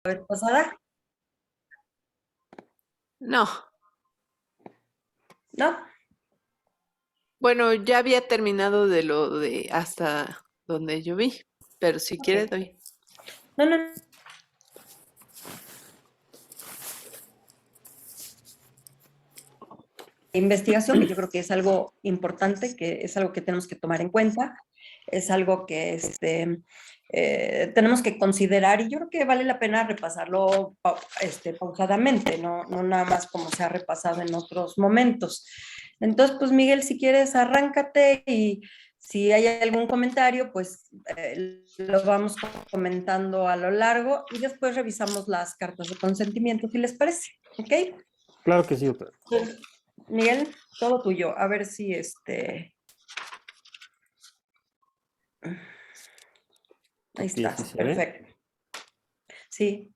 vez pasada, No, ¿no? bueno, ya había terminado de lo de hasta donde yo vi, pero si Ok. quiere doy. No, no, investigación, que yo creo que es algo importante, que es algo que tenemos que tomar en cuenta, es algo que tenemos que considerar y yo creo que vale la pena repasarlo pausadamente, ¿no? No nada más como se ha repasado en otros momentos. Entonces, pues Miguel, si quieres, arráncate y si hay algún comentario, pues lo vamos comentando a lo largo y después revisamos las cartas de consentimiento, si les parece, ¿ok? Claro que sí, doctor. Miguel, todo tuyo. A ver si Ahí Ok, sí estás, se ve. perfecto. Sí,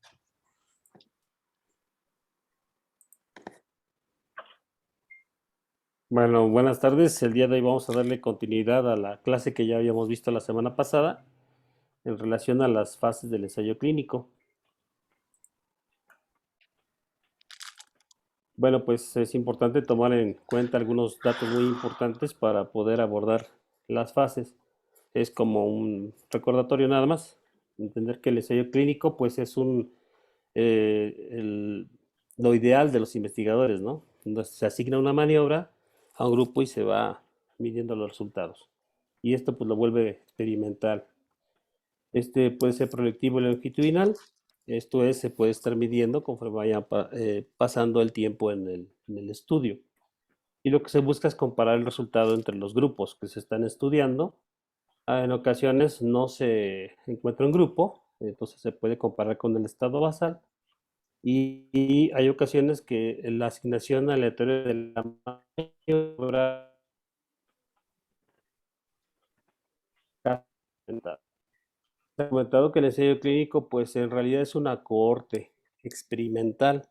Bueno, buenas tardes. El día de hoy vamos a darle continuidad a la clase que ya habíamos visto la semana pasada en relación a las fases del ensayo clínico. Bueno, pues es importante tomar en cuenta algunos datos muy importantes para poder abordar las fases. Es como un recordatorio nada más. Entender que el ensayo clínico pues es lo ideal de los investigadores, ¿no? Entonces, se asigna una maniobra a un grupo y se va midiendo los resultados. Y esto pues lo vuelve experimental. Este puede ser proyectivo y longitudinal. Esto es, se puede estar midiendo conforme vaya pasando el tiempo en el estudio. Y lo que se busca es comparar el resultado entre los grupos que se están estudiando. En ocasiones no se encuentra un grupo, entonces se puede comparar con el estado basal. Y hay ocasiones que la asignación aleatoria de la maniobra ha comentado que el ensayo clínico, pues en realidad es una cohorte experimental,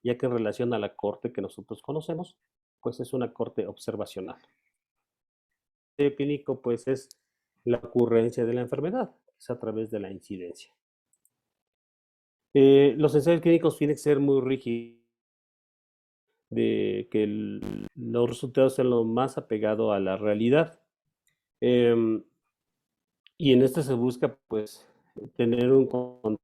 ya que en relación a la cohorte que nosotros conocemos, pues es una cohorte observacional. El ensayo clínico, pues es la ocurrencia de la enfermedad, es a través de la incidencia. Los ensayos clínicos tienen que ser muy rígidos, de que los resultados sean lo más apegado a la realidad. Em, y en este se busca, pues, tener un control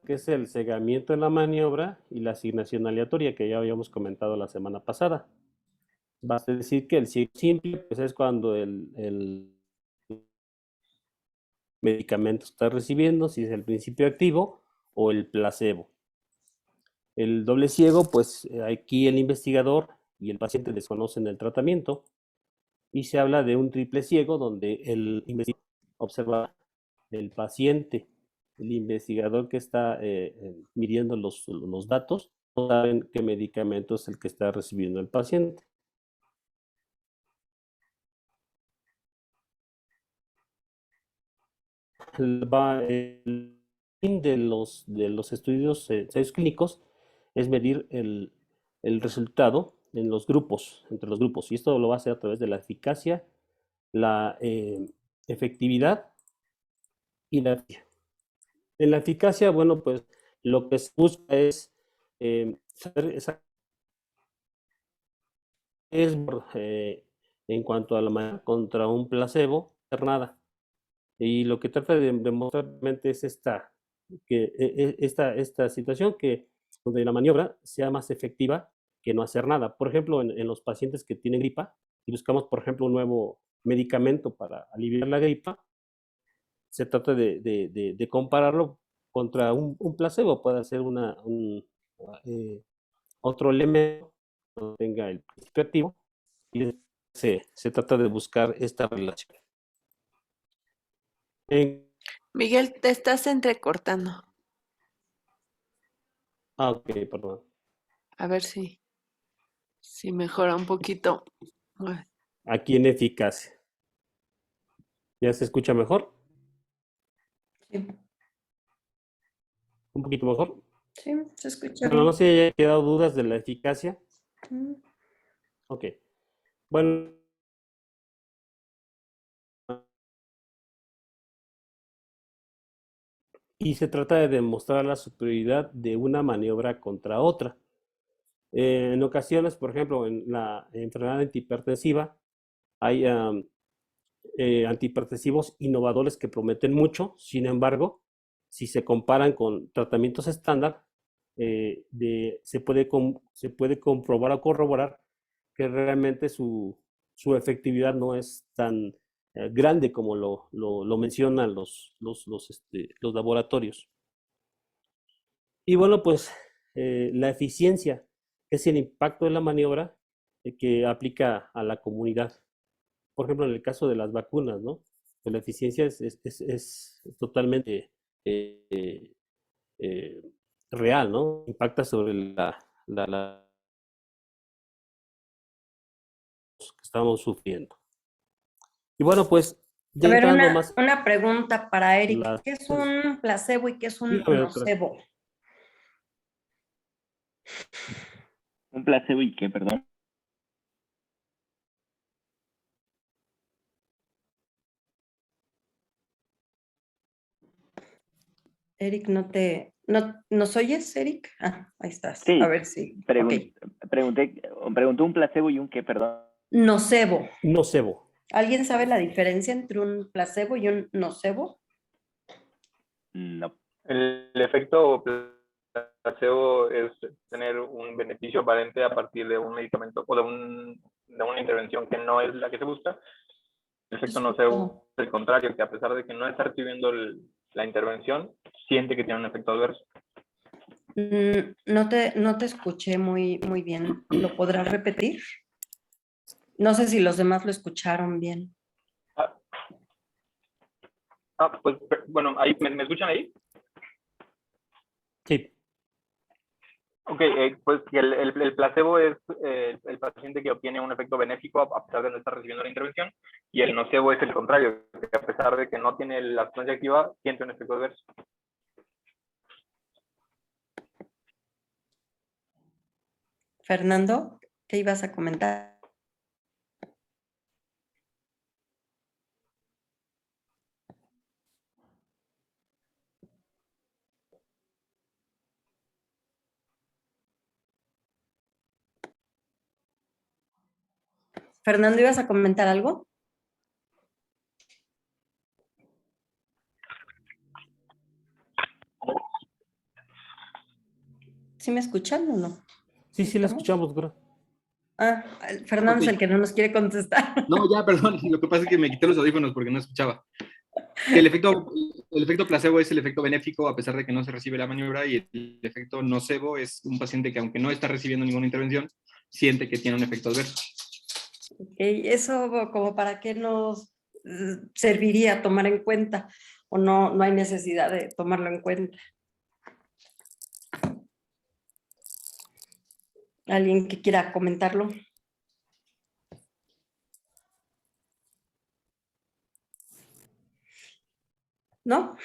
que es el cegamiento de la maniobra y la asignación aleatoria que ya habíamos comentado la semana pasada. Basta decir que el ciego simple pues es cuando el medicamento está recibiendo, si es el principio activo o el placebo. El doble ciego, pues aquí el investigador y el paciente desconocen el tratamiento y se habla de un triple ciego donde el investigador observa el paciente, el investigador que está midiendo los datos, no saben qué medicamento es el que está recibiendo el paciente. El fin de los estudios ensayos clínicos es medir el resultado en los grupos, entre los grupos, y esto lo va a hacer a través de la eficacia, la efectividad y la eficacia. En la eficacia, bueno, pues lo que se busca es saber es en cuanto a la manera contra un placebo, hacer nada. Y lo que trata de demostrar es esta situación que donde la maniobra sea más efectiva que no hacer nada. Por ejemplo, en los pacientes que tienen gripa, y buscamos, por ejemplo, un nuevo medicamento para aliviar la gripa, se trata de compararlo contra un placebo, puede ser eh, otro elemento que tenga el principio activo, y se trata de buscar esta relación. En- Miguel, te estás entrecortando. ok, perdón. A ver si mejora un poquito. Ay, Aquí en eficacia. ¿Ya se escucha mejor? sí, ¿Un poquito mejor? sí, se escucha Bueno, no bien. sé si haya quedado dudas de la eficacia. Mm. Ok. Bueno, y se trata de demostrar la superioridad de una maniobra contra otra. En ocasiones, por ejemplo, en la enfermedad antihipertensiva, hay antihipertensivos innovadores que prometen mucho. Sin embargo, si se comparan con tratamientos estándar, se puede comprobar o corroborar que realmente su efectividad no es tan grande como lo mencionan los laboratorios. Y bueno, pues la eficiencia es el impacto de la maniobra que aplica a la comunidad. Por ejemplo, en el caso de las vacunas, ¿no? Pues la eficiencia es totalmente eh, eh, real, ¿no? Impacta sobre la que estamos sufriendo. Y bueno, pues A ya ver, entrando más una pregunta para Eric. las... ¿Qué es un placebo y qué es un Dígame, doctora. nocebo? Un placebo y qué, perdón. Eric, ¿nos oyes, Eric? Ah, ahí estás. A Sí, ver si. Ok. pregunté un placebo y un qué, perdón. Nocebo. Nocebo. ¿Alguien sabe la diferencia entre un placebo y un nocebo? No. El efecto placebo es tener un beneficio aparente a partir de un medicamento o de una intervención que no es la que se busca. El efecto nocebo es el contrario, que a pesar de que no está recibiendo la intervención, siente que tiene un efecto adverso. No te escuché muy bien. ¿Lo podrás repetir? No sé si los demás lo escucharon bien. Pues bueno, ahí, ¿me escuchan ahí? Sí. Ok, pues el placebo es el paciente que obtiene un efecto benéfico a pesar de no estar recibiendo la intervención, y el nocebo es el contrario, que a pesar de que no tiene la sustancia activa, siente un efecto adverso. Fernando, ¿qué ibas a comentar? Fernando, ¿ibas a comentar algo? ¿Sí me escuchan o no? Sí, sí, la ¿Estamos? escuchamos, doctora. Ah, Fernando Ok. es el que no nos quiere contestar. No, ya, perdón. Lo que pasa es que me quité los audífonos porque no escuchaba. Que el efecto placebo es el efecto benéfico a pesar de que no se recibe la maniobra, y el efecto nocebo es un paciente que, aunque no está recibiendo ninguna intervención, siente que tiene un efecto adverso. Ok, eso como para qué nos serviría tomar en cuenta o no hay necesidad de tomarlo en cuenta. ¿Alguien que quiera comentarlo? ¿No?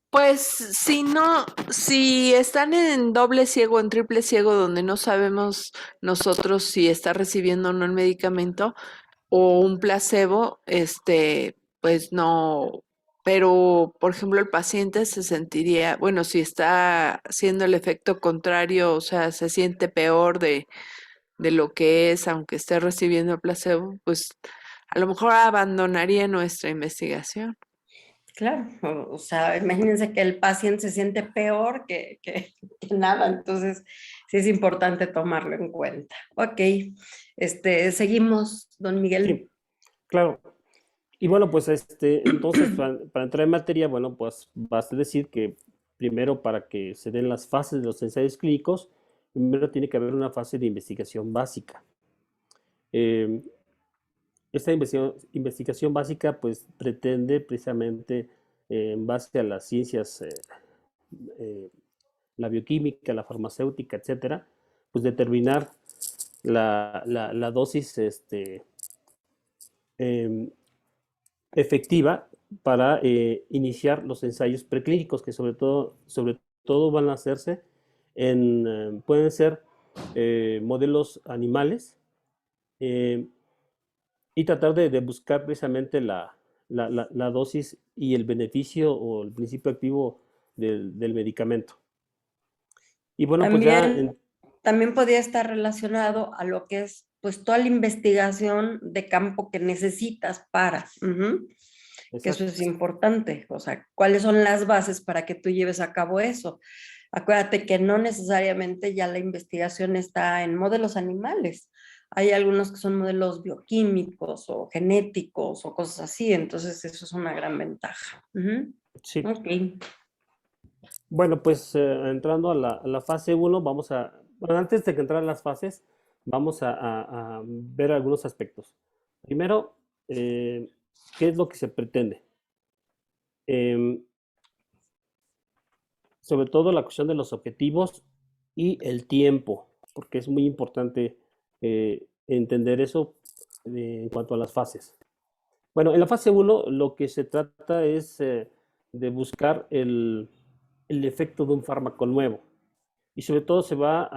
Pues si no, si están en doble ciego, en triple ciego, donde no sabemos nosotros si está recibiendo o no el medicamento o un placebo, pues no, pero por ejemplo el paciente se sentiría, bueno, si está haciendo el efecto contrario, o sea, se siente peor de lo que es, aunque esté recibiendo el placebo, pues a lo mejor abandonaría nuestra investigación. Claro, o sea, imagínense que el paciente se siente peor que nada, entonces sí es importante tomarlo en cuenta. Ok, seguimos, don Miguel. Sí, claro. Y bueno, pues entonces para entrar en materia, bueno, pues basta decir que primero, para que se den las fases de los ensayos clínicos, primero tiene que haber una fase de investigación básica. Eh, Esta investigación básica pues pretende precisamente, en base a las ciencias, eh, la bioquímica, la farmacéutica, etcétera, pues determinar la dosis em, efectiva para iniciar los ensayos preclínicos, que sobre todo van a hacerse pueden ser modelos animales, eh, y tratar de buscar precisamente la dosis y el beneficio o el principio activo del medicamento. Y bueno, pues ya... También podría estar relacionado a lo que es pues toda la investigación de campo que necesitas para, que eso es importante, o sea, cuáles son las bases para que tú lleves a cabo eso. Acuérdate que no necesariamente ya la investigación está en modelos animales, hay algunos que son modelos bioquímicos o genéticos o cosas así, entonces eso es una gran ventaja. Sí. Ok. Bueno, pues entrando a la fase 1, vamos a... Bueno, antes de que entrar a las fases, vamos a ver algunos aspectos. Primero, ¿qué es lo que se pretende? Sobre todo la cuestión de los objetivos y el tiempo, porque es muy importante entender eso en cuanto a las fases. Bueno, en la fase 1 lo que se trata es de buscar el efecto de un fármaco nuevo. Y sobre todo se va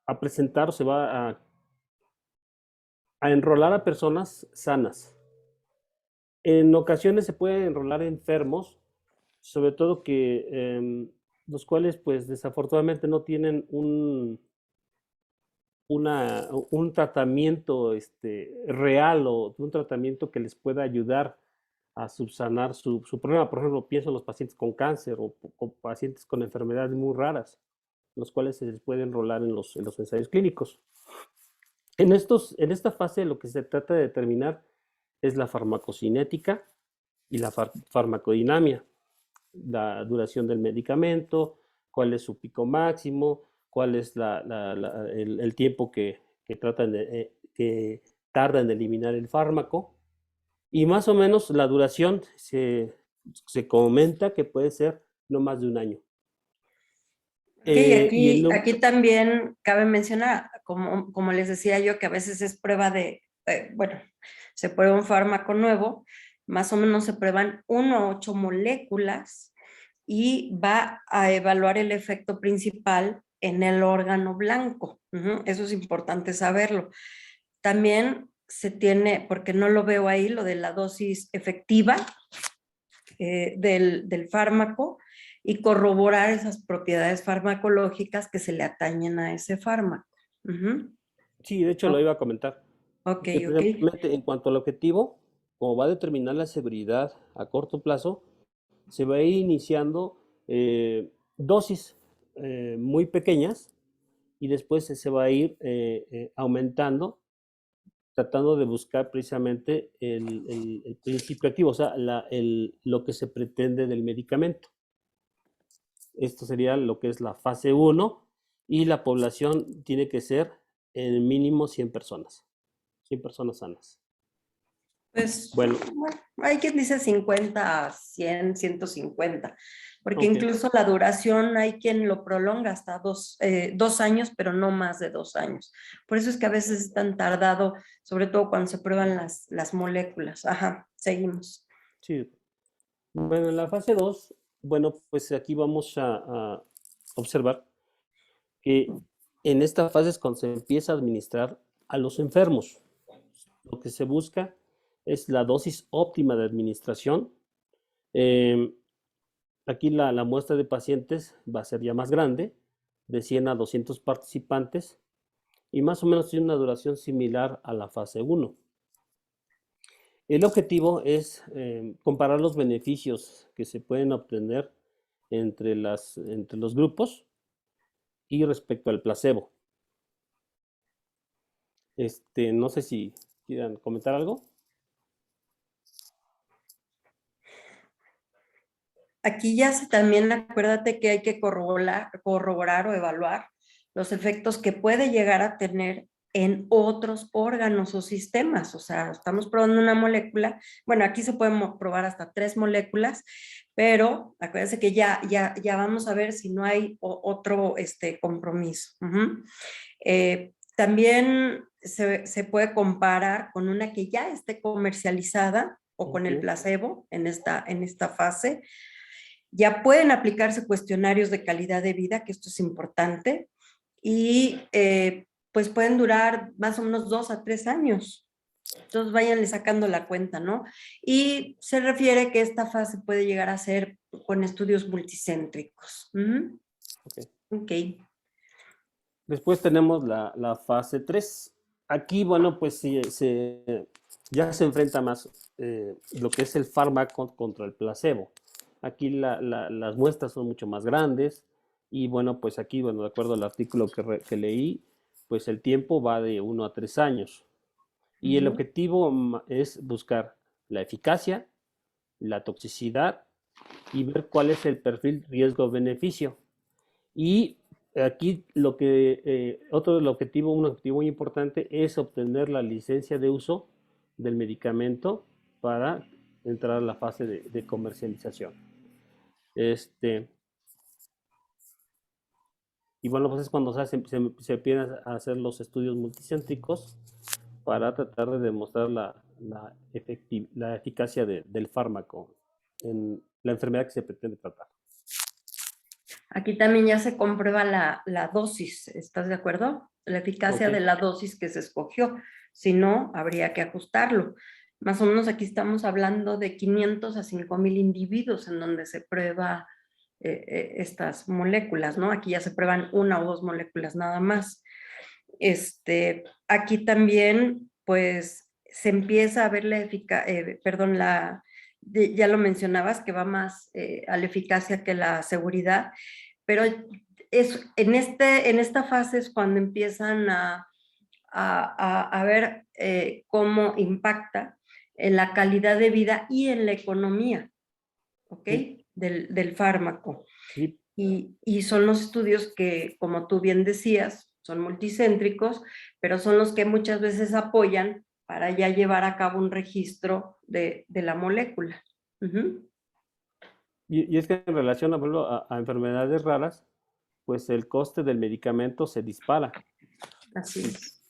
a presentar o se va a enrolar a personas sanas. En ocasiones se puede enrolar enfermos, sobre todo que los cuales pues desafortunadamente no tienen un tratamiento real o un tratamiento que les pueda ayudar a subsanar su problema. Por ejemplo, pienso en los pacientes con cáncer o pacientes con enfermedades muy raras, los cuales se les puede enrolar en los ensayos clínicos. En esta fase lo que se trata de determinar es la farmacocinética y la farmacodinamia, la duración del medicamento, cuál es su pico máximo, cuál es el tiempo que tarda en eliminar el fármaco, y más o menos la duración se comenta que puede ser no más de un año. Aquí también cabe mencionar, como les decía yo, que a veces es prueba de, bueno, se prueba un fármaco nuevo, más o menos se prueban 1 a 8 moléculas y va a evaluar el efecto principal en el órgano blanco. Eso es importante saberlo. También se tiene, porque no lo veo ahí, lo de la dosis efectiva del fármaco, y corroborar esas propiedades farmacológicas que se le atañen a ese fármaco. Sí, de hecho lo iba a comentar. Ok. En cuanto al objetivo, como va a determinar la seguridad a corto plazo, se va a ir iniciando dosis muy pequeñas y después se va a ir aumentando, tratando de buscar precisamente el principio activo, o sea, lo que se pretende del medicamento. Esto sería lo que es la fase 1 y la población tiene que ser en mínimo 100 personas sanas. Pues, bueno, hay quien dice 50, 100, 150, porque okay. Incluso la duración hay quien lo prolonga hasta 2 años, pero no más de 2 años. Por eso es que a veces es tan tardado, sobre todo cuando se prueban las moléculas. Seguimos. Sí. Bueno, en la fase 2, bueno, pues aquí vamos a observar que en esta fase es cuando se empieza a administrar a los enfermos. Lo que se busca es la dosis óptima de administración. Aquí la muestra de pacientes va a ser ya más grande, de 100 a 200 participantes, y más o menos tiene una duración similar a la fase 1. El objetivo es comparar los beneficios que se pueden obtener entre los grupos y respecto al placebo. No sé si quieran comentar algo. Aquí ya también acuérdate que hay que corroborar o evaluar los efectos que puede llegar a tener en otros órganos o sistemas. O sea, estamos probando una molécula. Bueno, aquí se pueden probar hasta 3 moléculas, pero acuérdense que ya vamos a ver si no hay otro compromiso. También se puede comparar con una que ya esté comercializada o con el placebo en esta fase. Ya pueden aplicarse cuestionarios de calidad de vida, que esto es importante, y pues pueden durar más o menos 2 a 3 años. Entonces váyanle sacando la cuenta, ¿no? Y se refiere que esta fase puede llegar a ser con estudios multicéntricos. Ujú. Ok. Ok. Después tenemos la fase 3. Aquí, bueno, pues ya se enfrenta más lo que es el fármaco contra el placebo. Aquí las muestras son mucho más grandes y bueno, pues aquí, bueno, de acuerdo al artículo que leí, pues el tiempo va de 1 a 3 años. Y el Ujú. objetivo es buscar la eficacia, la toxicidad y ver cuál es el perfil riesgo-beneficio. Y aquí un objetivo muy importante es obtener la licencia de uso del medicamento para entrar a la fase de comercialización. Y bueno, pues es cuando se empiezan a hacer los estudios multicéntricos para tratar de demostrar la eficacia del fármaco en la enfermedad que se pretende tratar. Aquí también ya se comprueba la dosis, ¿estás de acuerdo? La eficacia Ok. de la dosis que se escogió. Si no, habría que ajustarlo. Más o menos aquí estamos hablando de 500 a 5,000 individuos en donde se prueba estas moléculas, ¿no? Aquí ya se prueban 1 o 2 moléculas nada más. Aquí también, pues, se empieza a ver ya lo mencionabas, que va más a la eficacia que la seguridad, pero en esta fase es cuando empiezan a ver cómo impacta en la calidad de vida y en la economía, ¿ok? Sí. Del fármaco. Sí. Y son los estudios que, como tú bien decías, son multicéntricos, pero son los que muchas veces apoyan para ya llevar a cabo un registro de la molécula. Ujú. Y es que en relación, por ejemplo, a enfermedades raras, pues el coste del medicamento se dispara. Así es.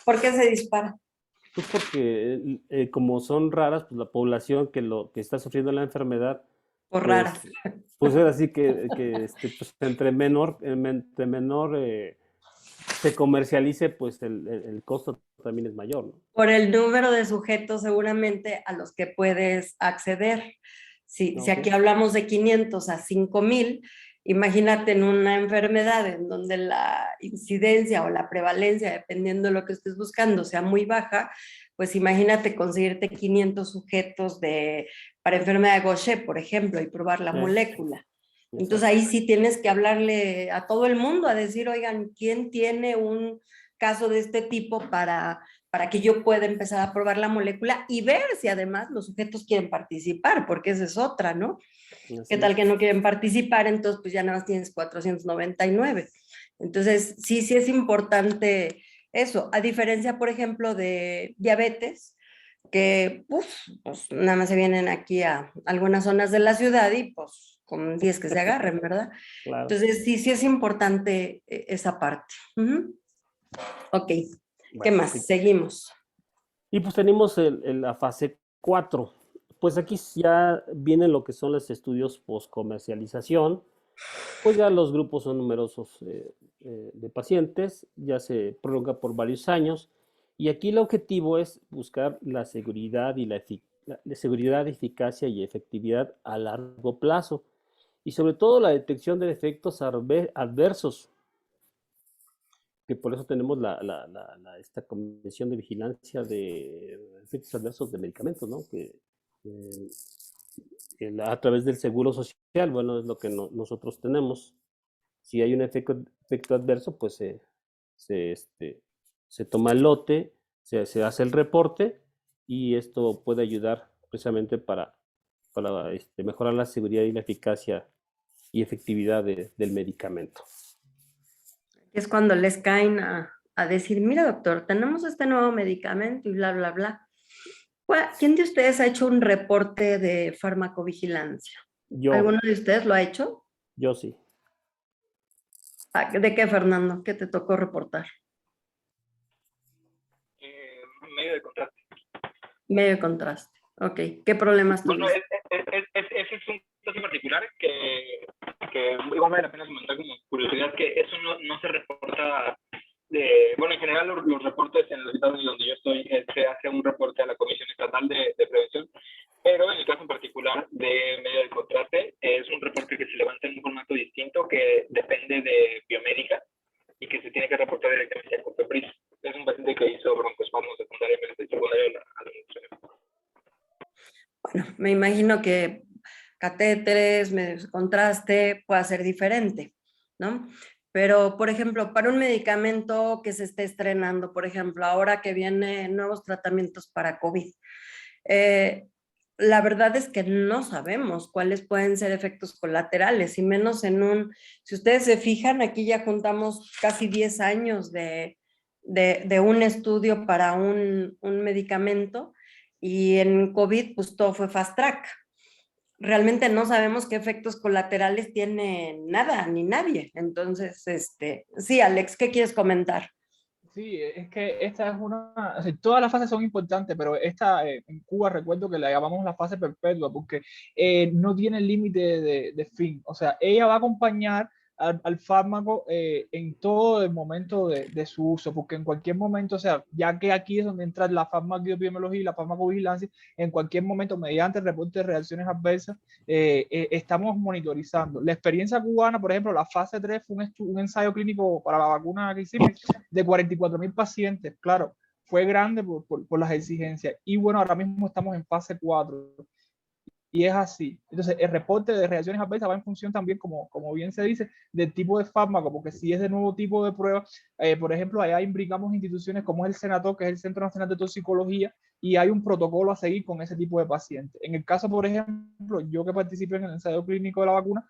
¿Por qué se dispara? Pues porque como son raras, pues la población que está sufriendo la enfermedad, Por pues, raras. pues es así pues entre menor se comercialice, pues el costo también es mayor, ¿no? Por el número de sujetos seguramente a los que puedes acceder. Si Ok. aquí hablamos de 500 a 5,000, imagínate en una enfermedad en donde la incidencia o la prevalencia, dependiendo de lo que estés buscando, sea muy baja, pues imagínate conseguirte 500 sujetos para enfermedad de Gaucher, por ejemplo, y probar la molécula. Entonces ahí sí tienes que hablarle a todo el mundo, a decir, oigan, ¿quién tiene un caso de este tipo para que yo pueda empezar a probar la molécula y ver si además los sujetos quieren participar, porque esa es otra, ¿no? ¿Qué tal que no quieren participar? Entonces, pues ya nada más tienes 499. Entonces, sí es importante eso. A diferencia, por ejemplo, de diabetes, que pues nada más se vienen aquí a algunas zonas de la ciudad y pues con 10 que se agarren, ¿verdad? Claro. Entonces, sí es importante esa parte. Uh-huh. Ok, ¿qué Bueno, más? sí. Seguimos. Y pues tenemos la fase 4. Pues aquí ya vienen lo que son los estudios post-comercialización. Pues ya los grupos son numerosos de pacientes, ya se prolonga por varios años. Y aquí el objetivo es buscar la seguridad y la seguridad, eficacia y efectividad a largo plazo. Y sobre todo la detección de efectos adversos, que por eso tenemos esta Comisión de Vigilancia de Efectos Adversos de Medicamentos, ¿no? A través del Seguro Social, bueno, es lo que nosotros tenemos. Si hay un efecto adverso, pues se toma el lote, se hace el reporte y esto puede ayudar precisamente para mejorar la seguridad y la eficacia y efectividad del medicamento. Es cuando les caen a decir, mira doctor, tenemos este nuevo medicamento y bla, bla, bla. ¿Quién de ustedes ha hecho un reporte de farmacovigilancia? ¿Alguno de ustedes lo ha hecho? Yo sí. ¿De qué, Fernando? ¿Qué te tocó reportar? Medio de contraste. Medio de contraste. Ok. ¿Qué problemas Bueno, tuviste? ese es un caso particular que igual vale la pena comentar como curiosidad, que eso no se reporta. Bueno, en general los reportes en los estados donde yo estoy, se hace un reporte me imagino que catéteres, medios de contraste, pueda ser diferente, ¿no? Pero, por ejemplo, para un medicamento que se esté estrenando, por ejemplo, ahora que vienen nuevos tratamientos para COVID, eh, la verdad es que no sabemos cuáles pueden ser efectos colaterales, y menos si ustedes se fijan, aquí ya juntamos casi 10 años de un estudio para un medicamento, y en COVID pues todo fue fast track. Realmente no sabemos qué efectos colaterales tiene nada ni nadie. Entonces, sí, Alex, ¿qué quieres comentar? Sí, es que esta es una, o sea, todas las fases son importantes, pero esta en Cuba recuerdo que la llamamos la fase perpetua porque no tiene límite de fin. O sea, ella va a acompañar al fármaco en todo el momento de su uso, porque en cualquier momento, o sea, ya que aquí es donde entra la farmacoepidemiología y la farmacovigilancia, en cualquier momento, mediante el reporte de reacciones adversas, estamos monitorizando. La experiencia cubana, por ejemplo, la fase 3 fue un ensayo clínico para la vacuna que hicimos de 44.000 pacientes, claro, fue grande por las exigencias. Y bueno, ahora mismo estamos en fase 4 y es así. Entonces, el reporte de reacciones adversas va en función también, como bien se dice, del tipo de fármaco, porque si es de nuevo tipo de prueba, por ejemplo, allá imbricamos instituciones como es el Senator, que es el Centro Nacional de Toxicología, y hay un protocolo a seguir con ese tipo de pacientes. En el caso, por ejemplo, yo que participé en el ensayo clínico de la vacuna,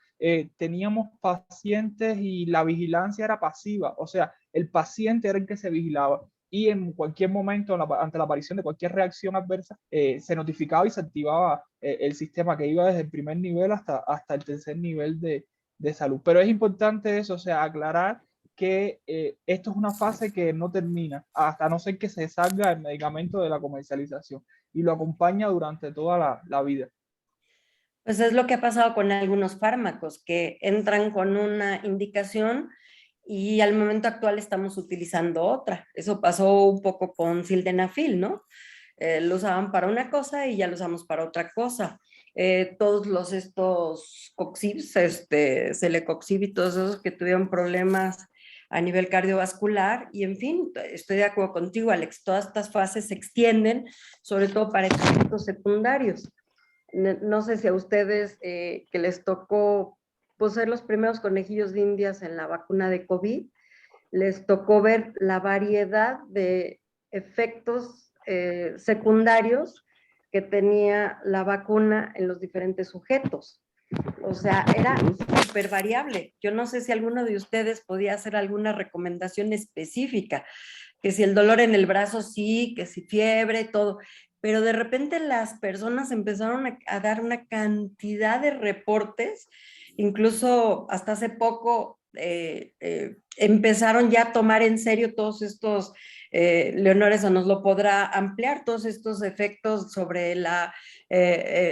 teníamos pacientes y la vigilancia era pasiva, o sea, el paciente era el que se vigilaba y en cualquier momento, ante la aparición de cualquier reacción adversa, se notificaba y se activaba el sistema que iba desde el primer nivel hasta el tercer nivel de salud. Pero es importante eso, o sea, aclarar que esto es una fase que no termina, hasta no ser que se salga el medicamento de la comercialización y lo acompaña durante toda la vida. Pues es lo que ha pasado con algunos fármacos que entran con una indicación y al momento actual estamos utilizando otra. Eso pasó un poco con sildenafil, ¿no? Lo usaban para una cosa y ya lo usamos para otra cosa. Todos estos coxibs, celecoxib y todos esos que tuvieron problemas a nivel cardiovascular, y en fin, estoy de acuerdo contigo, Alex, todas estas fases se extienden, sobre todo para efectos secundarios. No sé si a ustedes que les tocó pues, ser los primeros conejillos de indias en la vacuna de COVID, les tocó ver la variedad de efectos secundarios que tenía la vacuna en los diferentes sujetos. O sea, era súper variable. Yo no sé si alguno de ustedes podía hacer alguna recomendación específica, que si el dolor en el brazo sí, que si fiebre, todo. Pero de repente las personas empezaron a dar una cantidad de reportes, incluso hasta hace poco empezaron ya a tomar en serio todos estos, Leonor eso nos lo podrá ampliar, todos estos efectos sobre la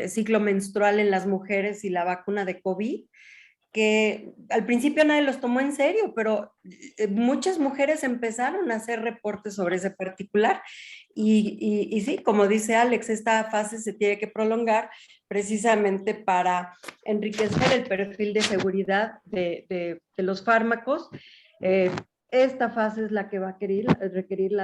ciclo menstrual en las mujeres y la vacuna de COVID, que al principio nadie los tomó en serio, pero muchas mujeres empezaron a hacer reportes sobre ese particular y sí, como dice Alex, esta fase se tiene que prolongar precisamente para enriquecer el perfil de seguridad de los fármacos. Esta fase es la que va a requerir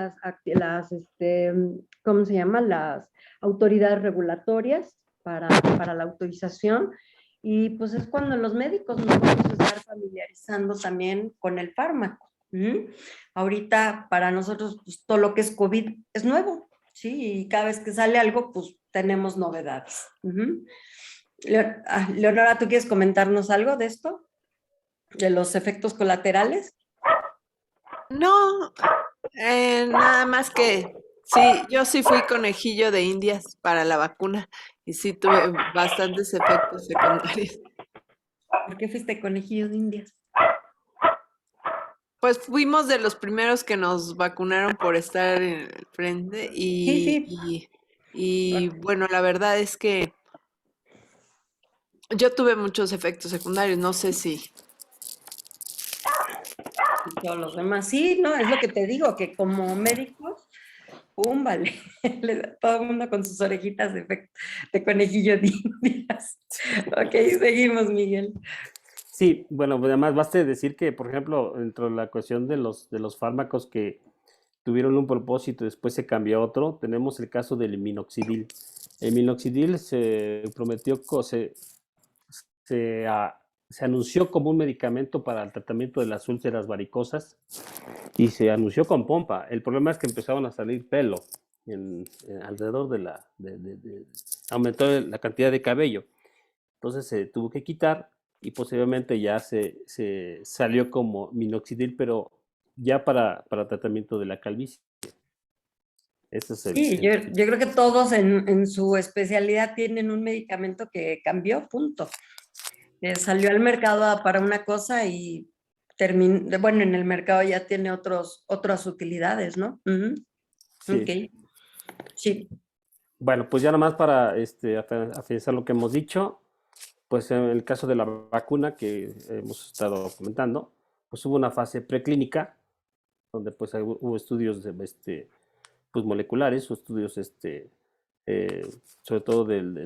¿cómo se llama? Las autoridades regulatorias para la autorización. Y pues es cuando los médicos nos vamos a estar familiarizando también con el fármaco. Ahorita para nosotros pues, todo lo que es COVID es nuevo, ¿sí? Y cada vez que sale algo, pues tenemos novedades. Leonora, ¿tú quieres comentarnos algo de esto? ¿De los efectos colaterales? No, nada más que sí, yo sí fui conejillo de indias para la vacuna y sí tuve bastantes efectos secundarios. ¿Por qué fuiste conejillo de indias? Pues fuimos de los primeros que nos vacunaron por estar en el frente Sí. y bueno, la verdad es que yo tuve muchos efectos secundarios, no sé si. Y todos los demás. Sí, no, es lo que te digo, que como médicos, ¡pum! Vale, todo el mundo con sus orejitas de conejillo de indias. Ok, seguimos, Miguel. Sí, bueno, pues además basta decir que, por ejemplo, dentro de la cuestión de los fármacos que tuvieron un propósito y después se cambió a otro, tenemos el caso del minoxidil. El minoxidil se prometió, se anunció como un medicamento para el tratamiento de las úlceras varicosas y se anunció con pompa. El problema es que empezaron a salir pelo alrededor aumentó la cantidad de cabello. Entonces se tuvo que quitar y posteriormente ya se salió como minoxidil, pero ya para tratamiento de la calvicie. Este es Sí, yo creo que todos en su especialidad tienen un medicamento que cambió, punto. Salió al mercado para una cosa y bueno, en el mercado ya tiene otras utilidades, ¿no? Ujú. Sí. Ok, sí. Bueno, pues ya nomás para afianzar lo que hemos dicho, pues en el caso de la vacuna que hemos estado comentando, pues hubo una fase preclínica donde pues hubo estudios pues moleculares o estudios sobre todo del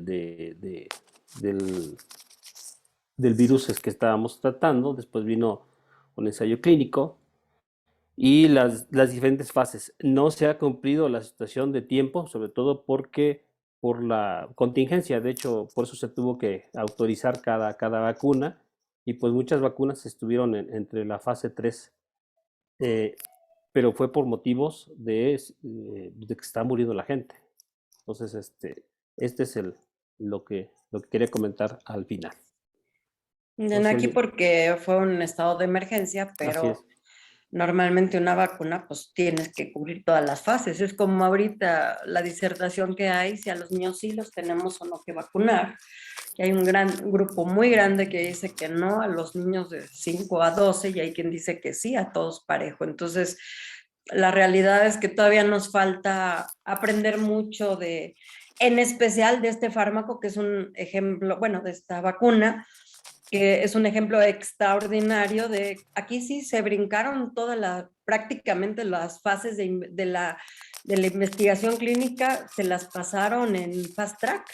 virus que estábamos tratando. Después vino un ensayo clínico y las diferentes fases. No se ha cumplido la situación de tiempo, sobre todo porque por la contingencia. De hecho, por eso se tuvo que autorizar cada vacuna y pues muchas vacunas estuvieron entre la fase 3, pero fue por motivos de que está muriendo la gente. Entonces, este es lo que quería comentar al final. Aquí porque fue un estado de emergencia, pero normalmente una vacuna pues tienes que cubrir todas las fases. Es como ahorita la disertación que hay, si a los niños sí los tenemos o no que vacunar. Y hay un grupo muy grande que dice que no a los niños de 5 a 12 y hay quien dice que sí a todos parejo. Entonces, la realidad es que todavía nos falta aprender mucho en especial de este fármaco, que es un ejemplo, bueno, de esta vacuna, que es un ejemplo extraordinario aquí sí se brincaron prácticamente las fases de la investigación clínica, se las pasaron en fast track,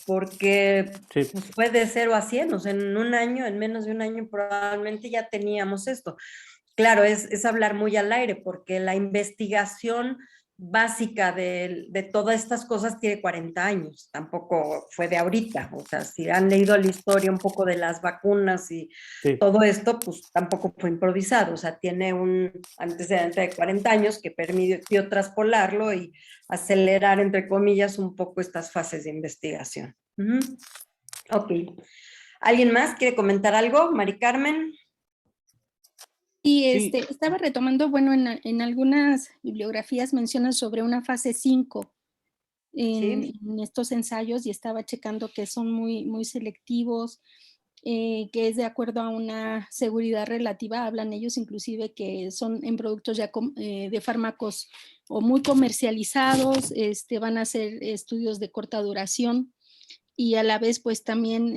porque Sí. pues, fue de 0 a 100, o sea, en un año, en menos de un año probablemente ya teníamos esto. Claro, es hablar muy al aire, porque la investigación básica de todas estas cosas tiene 40 años, tampoco fue de ahorita. O sea, si han leído la historia un poco de las vacunas y todo esto, pues tampoco fue improvisado. O sea, tiene un antecedente de 40 años que permitió traspolarlo y acelerar, entre comillas, un poco estas fases de investigación. Ok. ¿Alguien más quiere comentar algo? Mari Carmen. Y estaba retomando, bueno, en algunas bibliografías mencionan sobre una fase 5 en estos ensayos y estaba checando que son muy, muy selectivos, que es de acuerdo a una seguridad relativa. Hablan ellos inclusive que son en productos ya de fármacos o muy comercializados, van a hacer estudios de corta duración. Y a la vez pues también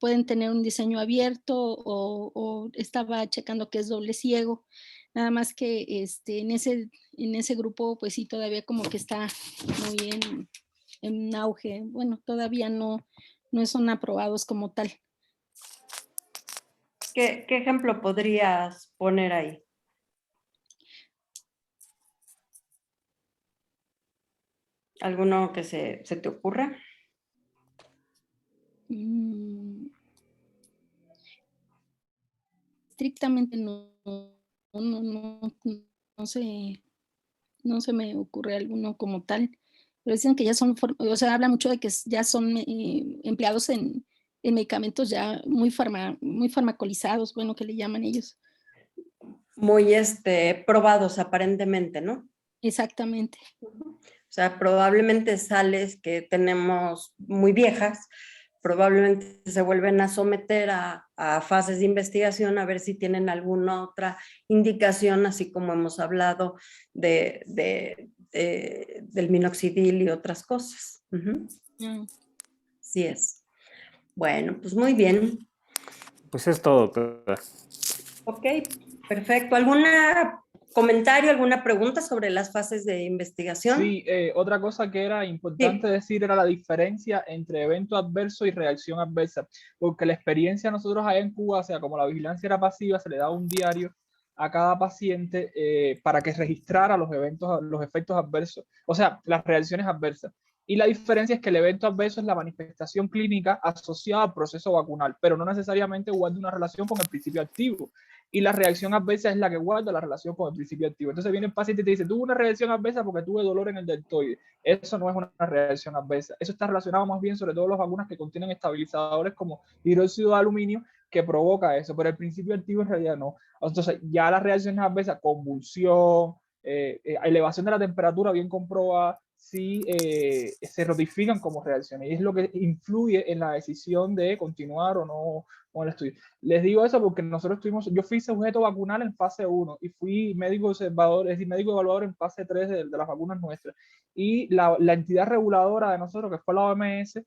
pueden tener un diseño abierto o estaba checando que es doble ciego, nada más que en ese grupo pues sí todavía como que está muy en auge, bueno, todavía no son aprobados como tal. ¿Qué ejemplo podrías poner ahí? ¿Alguno que se te ocurra? Estrictamente no se me ocurre alguno como tal, pero dicen que ya son, o sea, habla mucho de que ya son empleados en medicamentos ya muy farmacolizados, bueno, que le llaman ellos. Muy probados aparentemente, ¿no? Exactamente. O sea, probablemente sales que tenemos muy viejas, probablemente se vuelven a someter a fases de investigación a ver si tienen alguna otra indicación, así como hemos hablado del minoxidil y otras cosas. Así es. Bueno, pues muy bien. Pues es todo. Ok, perfecto. ¿Algún comentario, alguna pregunta sobre las fases de investigación? Sí, otra cosa que era importante decir era la diferencia entre evento adverso y reacción adversa, porque la experiencia nosotros allá en Cuba, o sea, como la vigilancia era pasiva, se le daba un diario a cada paciente para que registrara los efectos adversos, o sea, las reacciones adversas. Y la diferencia es que el evento adverso es la manifestación clínica asociada al proceso vacunal, pero no necesariamente guarda una relación con el principio activo. Y la reacción adversa es la que guarda la relación con el principio activo. Entonces viene el paciente y te dice, tuve una reacción adversa porque tuve dolor en el deltoide. Eso no es una reacción adversa. Eso está relacionado más bien, sobre todo las vacunas que contienen estabilizadores como hidróxido de aluminio, que provoca eso, pero el principio activo en realidad no. Entonces ya las reacciones adversas, convulsión, elevación de la temperatura bien comprobada, sí se notifican como reacciones y es lo que influye en la decisión de continuar o no con el estudio. Les digo eso porque nosotros yo fui sujeto vacunal en fase 1 y fui médico observador, es decir, médico evaluador en fase 3 de las vacunas nuestras. Y la entidad reguladora de nosotros, que fue la OMS,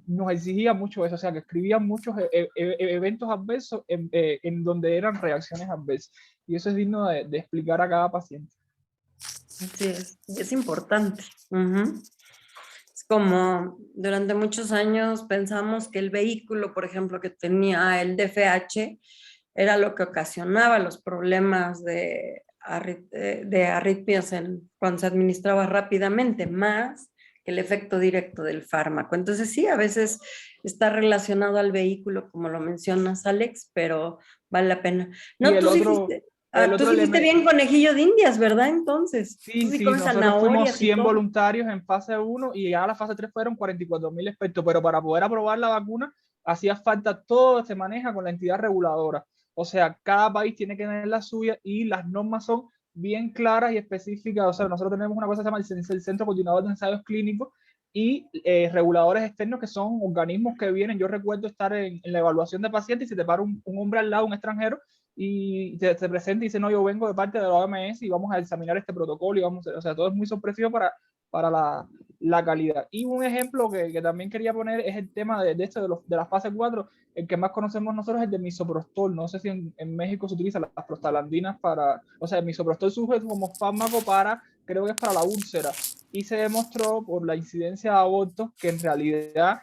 nos exigía mucho eso, o sea, que escribían muchos eventos adversos en donde eran reacciones adversas. Y eso es digno de explicar a cada paciente. Así es importante. Es como durante muchos años pensamos que el vehículo, por ejemplo, que tenía el DFH, era lo que ocasionaba los problemas de arritmias cuando se administraba rápidamente, más que el efecto directo del fármaco. Entonces sí, a veces está relacionado al vehículo, como lo mencionas, Alex, pero vale la pena. No, y tú sí fuiste... tú sí fuiste bien conejillo de indias, ¿verdad? Entonces, sí, sí, nosotros fuimos 100 voluntarios en fase 1 y ya la fase 3 fueron 44.000 expertos, pero para poder aprobar la vacuna hacía falta, todo se maneja con la entidad reguladora. O sea, cada país tiene que tener la suya y las normas son bien claras y específicas. O sea, nosotros tenemos una cosa que se llama el Centro Coordinador de Ensayos Clínicos y reguladores externos que son organismos que vienen. Yo recuerdo estar en la evaluación de pacientes y se te para un hombre al lado, un extranjero, y te presenta y dice, no, yo vengo de parte de la OMS y vamos a examinar este protocolo y vamos, o sea, todo es muy sorpresivo para la calidad. Y un ejemplo que también quería poner es el tema de la fase 4, el que más conocemos nosotros es el de misoprostol. No sé si en México se utilizan las prostaglandinas para, o sea, el misoprostol surge como fármaco para, creo que es para la úlcera, y se demostró por la incidencia de abortos que en realidad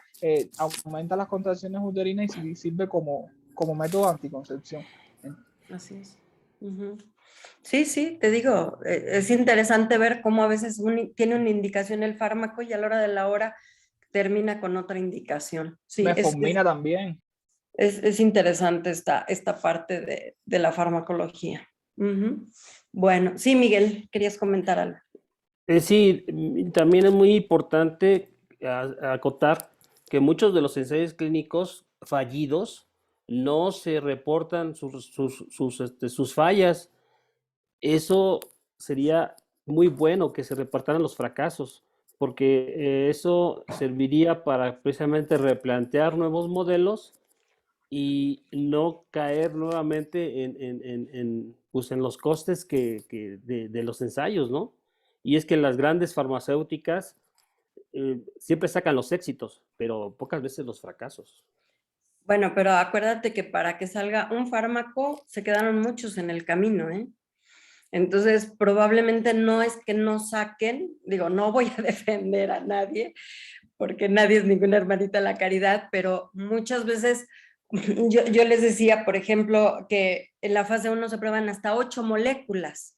aumenta las contracciones uterinas y sirve como método de anticoncepción. Así es. Sí, te digo, es interesante ver cómo a veces tiene una indicación el fármaco y a la hora de la hora termina con otra indicación. Sí, Metformina también. Es interesante esta parte de la farmacología. Bueno, sí, Miguel, querías comentar algo. Sí, también es muy importante acotar que muchos de los ensayos clínicos fallidos no se reportan sus fallas. Eso sería muy bueno que se reportaran los fracasos, porque eso serviría para precisamente replantear nuevos modelos y no caer nuevamente pues en los costes de los ensayos, ¿no? Y es que las grandes farmacéuticas siempre sacan los éxitos, pero pocas veces los fracasos. Bueno, pero acuérdate que para que salga un fármaco se quedaron muchos en el camino, ¿eh? Entonces, probablemente no es que no saquen, digo, no voy a defender a nadie, porque nadie es ninguna hermanita de la caridad, pero muchas veces yo les decía, por ejemplo, que en la fase 1 se prueban hasta 8 moléculas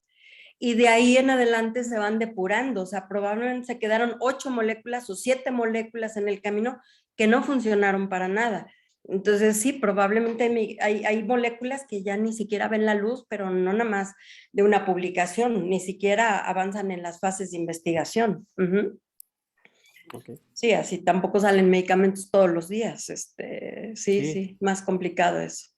y de ahí en adelante se van depurando, o sea, probablemente se quedaron 8 moléculas o 7 moléculas en el camino que no funcionaron para nada. Entonces sí, probablemente hay moléculas que ya ni siquiera ven la luz, pero no nada más de una publicación, ni siquiera avanzan en las fases de investigación. Okay. Sí, así tampoco salen medicamentos todos los días. Sí, más complicado eso.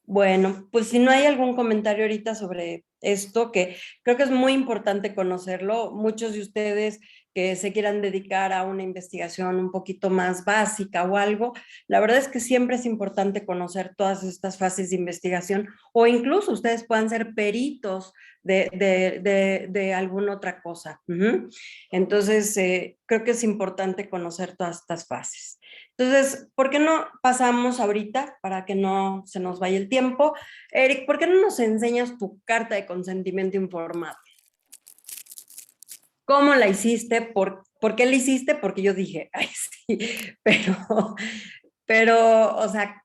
Bueno, pues si no hay algún comentario ahorita sobre esto, que creo que es muy importante conocerlo, muchos de ustedes que se quieran dedicar a una investigación un poquito más básica o algo, la verdad es que siempre es importante conocer todas estas fases de investigación o incluso ustedes puedan ser peritos de alguna otra cosa. Entonces, creo que es importante conocer todas estas fases. Entonces, ¿por qué no pasamos ahorita, para que no se nos vaya el tiempo? Eric, ¿por qué no nos enseñas tu carta de consentimiento informado? ¿Cómo la hiciste? ¿Por qué la hiciste? Porque yo dije, ay, sí, pero o sea,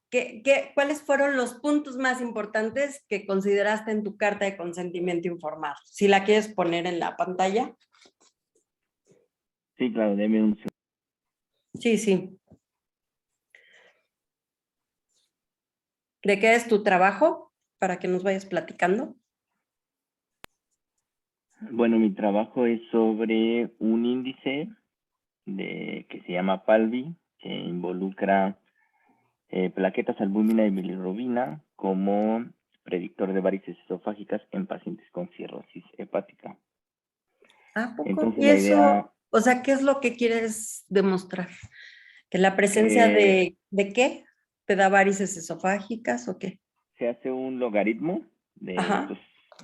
¿cuáles fueron los puntos más importantes que consideraste en tu carta de consentimiento informado? Si la quieres poner en la pantalla. Sí, claro, deme un segundo. Sí, sí. ¿De qué es tu trabajo? Para que nos vayas platicando. Bueno, mi trabajo es sobre un índice que se llama PALBI, que involucra plaquetas albúmina y bilirrubina como predictor de varices esofágicas en pacientes con cirrosis hepática. ¿A poco? Entonces ¿Y la eso, idea, o sea, qué es lo que quieres demostrar? ¿Que la presencia de qué? ¿Te da varices esofágicas o qué? se hace un logaritmo Ajá.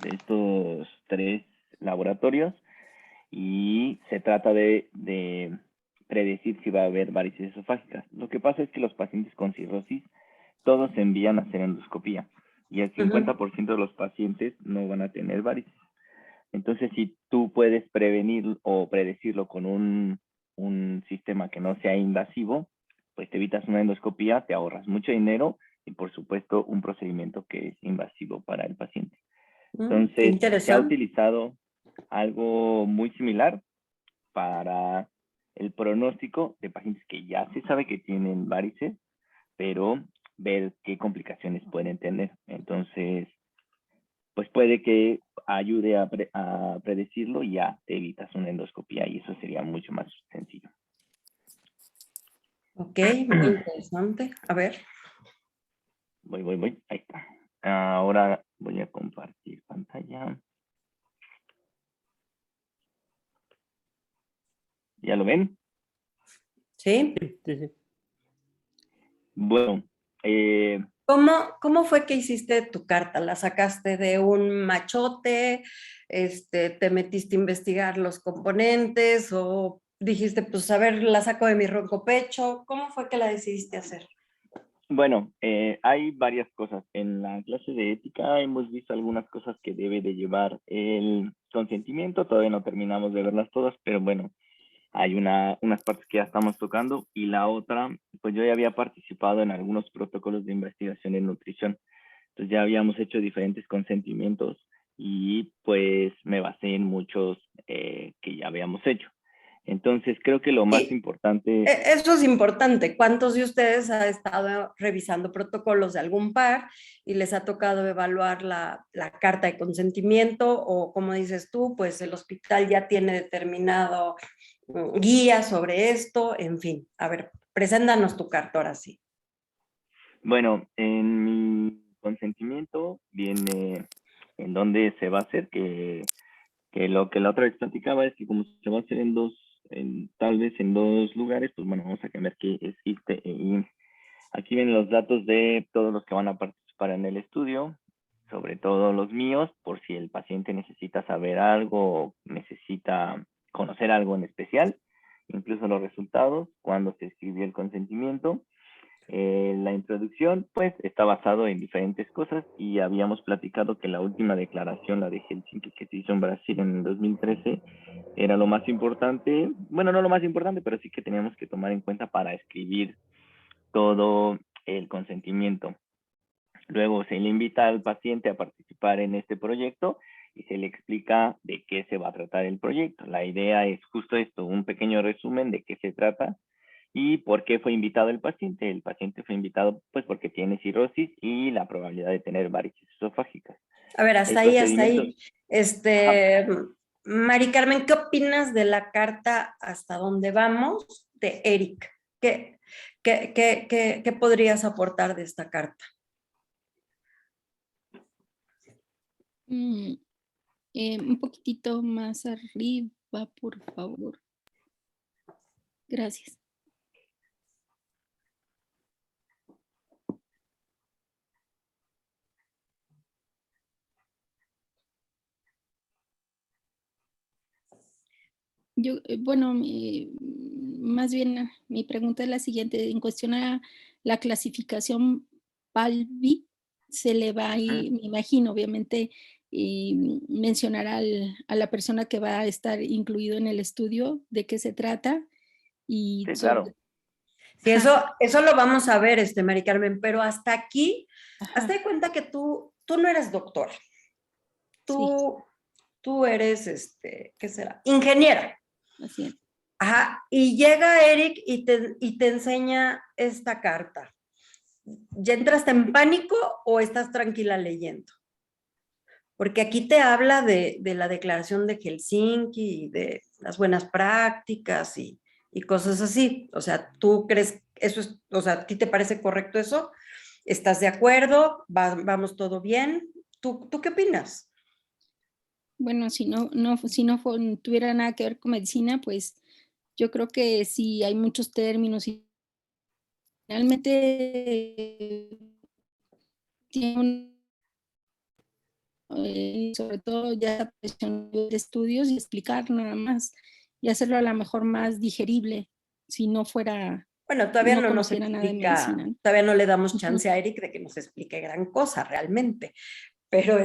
de estos 3 laboratorios y se trata de predecir si va a haber varices esofágicas. Lo que pasa es que los pacientes con cirrosis todos se envían a hacer endoscopía y el 50% de los pacientes no van a tener varices. Entonces, si tú puedes prevenir o predecirlo con un sistema que no sea invasivo, pues te evitas una endoscopía, te ahorras mucho dinero y, por supuesto, un procedimiento que es invasivo para el paciente. Qué Entonces, se ha interesante. utilizado algo muy similar para el pronóstico de pacientes que ya se sabe que tienen varices, pero ver qué complicaciones pueden tener. Entonces, pues puede que ayude a predecirlo y ya te evitas una endoscopía y eso sería mucho más sencillo. Ok, muy interesante. A ver. Voy. Ahí está. Ahora voy a compartir pantalla. ¿Ya lo ven? ¿Sí? Sí. Bueno, ¿Cómo fue que hiciste tu carta? ¿La sacaste de un machote? ¿Te metiste a investigar los componentes? ¿O dijiste, pues a ver, la saco de mi ronco pecho? ¿Cómo fue que la decidiste hacer? bueno, hay varias cosas. En la clase de ética hemos visto algunas cosas que debe de llevar el consentimiento. Todavía no terminamos de verlas todas, pero bueno, hay unas partes que ya estamos tocando y la otra, pues yo ya había participado en algunos protocolos de investigación en nutrición. Entonces ya habíamos hecho diferentes consentimientos y pues me basé en muchos que ya habíamos hecho. Entonces creo que lo más Sí, importante, eso es importante. ¿Cuántos de ustedes han estado revisando protocolos de algún par y les ha tocado evaluar la carta de consentimiento o, como dices tú, pues el hospital ya tiene determinado guía sobre esto? En fin, a ver, preséntanos tu carta ahora sí. bueno, en mi consentimiento viene en dónde se va a hacer, que lo que la otra vez platicaba es que como se va a hacer tal vez en 2 lugares, pues bueno, vamos a cambiar que existe y aquí vienen los datos de todos los que van a participar en el estudio, sobre todo los míos, por si el paciente necesita saber algo o necesita conocer algo en especial, incluso los resultados, cuando se escribió el consentimiento. La introducción, pues, está basado en diferentes cosas y habíamos platicado que la última declaración, la de Helsinki, que se hizo en Brasil en el 2013, era lo más importante, bueno, no lo más importante, pero sí que teníamos que tomar en cuenta para escribir todo el consentimiento. Luego se le invita al paciente a participar en este proyecto y se le explica de qué se va a tratar el proyecto. La idea es justo esto, un pequeño resumen de qué se trata y por qué fue invitado el paciente. El paciente fue invitado pues porque tiene cirrosis y la probabilidad de tener varices esofágicas. A ver, El hasta procedimiento, ahí. ajá, Mari Carmen, ¿qué opinas de la carta hasta dónde vamos de Eric? ¿Qué podrías aportar de esta carta? Un poquitito más arriba, por favor. Gracias. Yo, bueno, más bien mi pregunta es la siguiente. En cuestión a la clasificación PALBI, se le va a ir, me imagino, obviamente, mencionar a la persona que va a estar incluido en el estudio de qué se trata y sí, claro. sobre... Sí, Ajá, eso lo vamos a ver, Mari Carmen, pero hasta aquí, hazte ajá, de cuenta que tú no eres doctora. sí, Tú eres, ¿qué será? Ingeniera. así es. Ajá, y llega Eric y te enseña esta carta. ¿Ya entraste en pánico o estás tranquila leyendo? Porque aquí te habla de la declaración de Helsinki y de las buenas prácticas y cosas así. O sea, ¿tú crees eso es, o sea, a ti te parece correcto eso? ¿Estás de acuerdo? ¿Vamos todo bien? ¿Tú qué opinas? Bueno, si no tuviera nada que ver con medicina, pues yo creo que sí hay muchos términos y finalmente tiene sobre todo ya presión de estudios y explicar nada más y hacerlo a lo mejor más digerible si no fuera, Bueno, todavía no nos conociera nada de medicina, explica, ¿no? todavía no le damos chance a Eric de que nos explique gran cosa realmente. Pero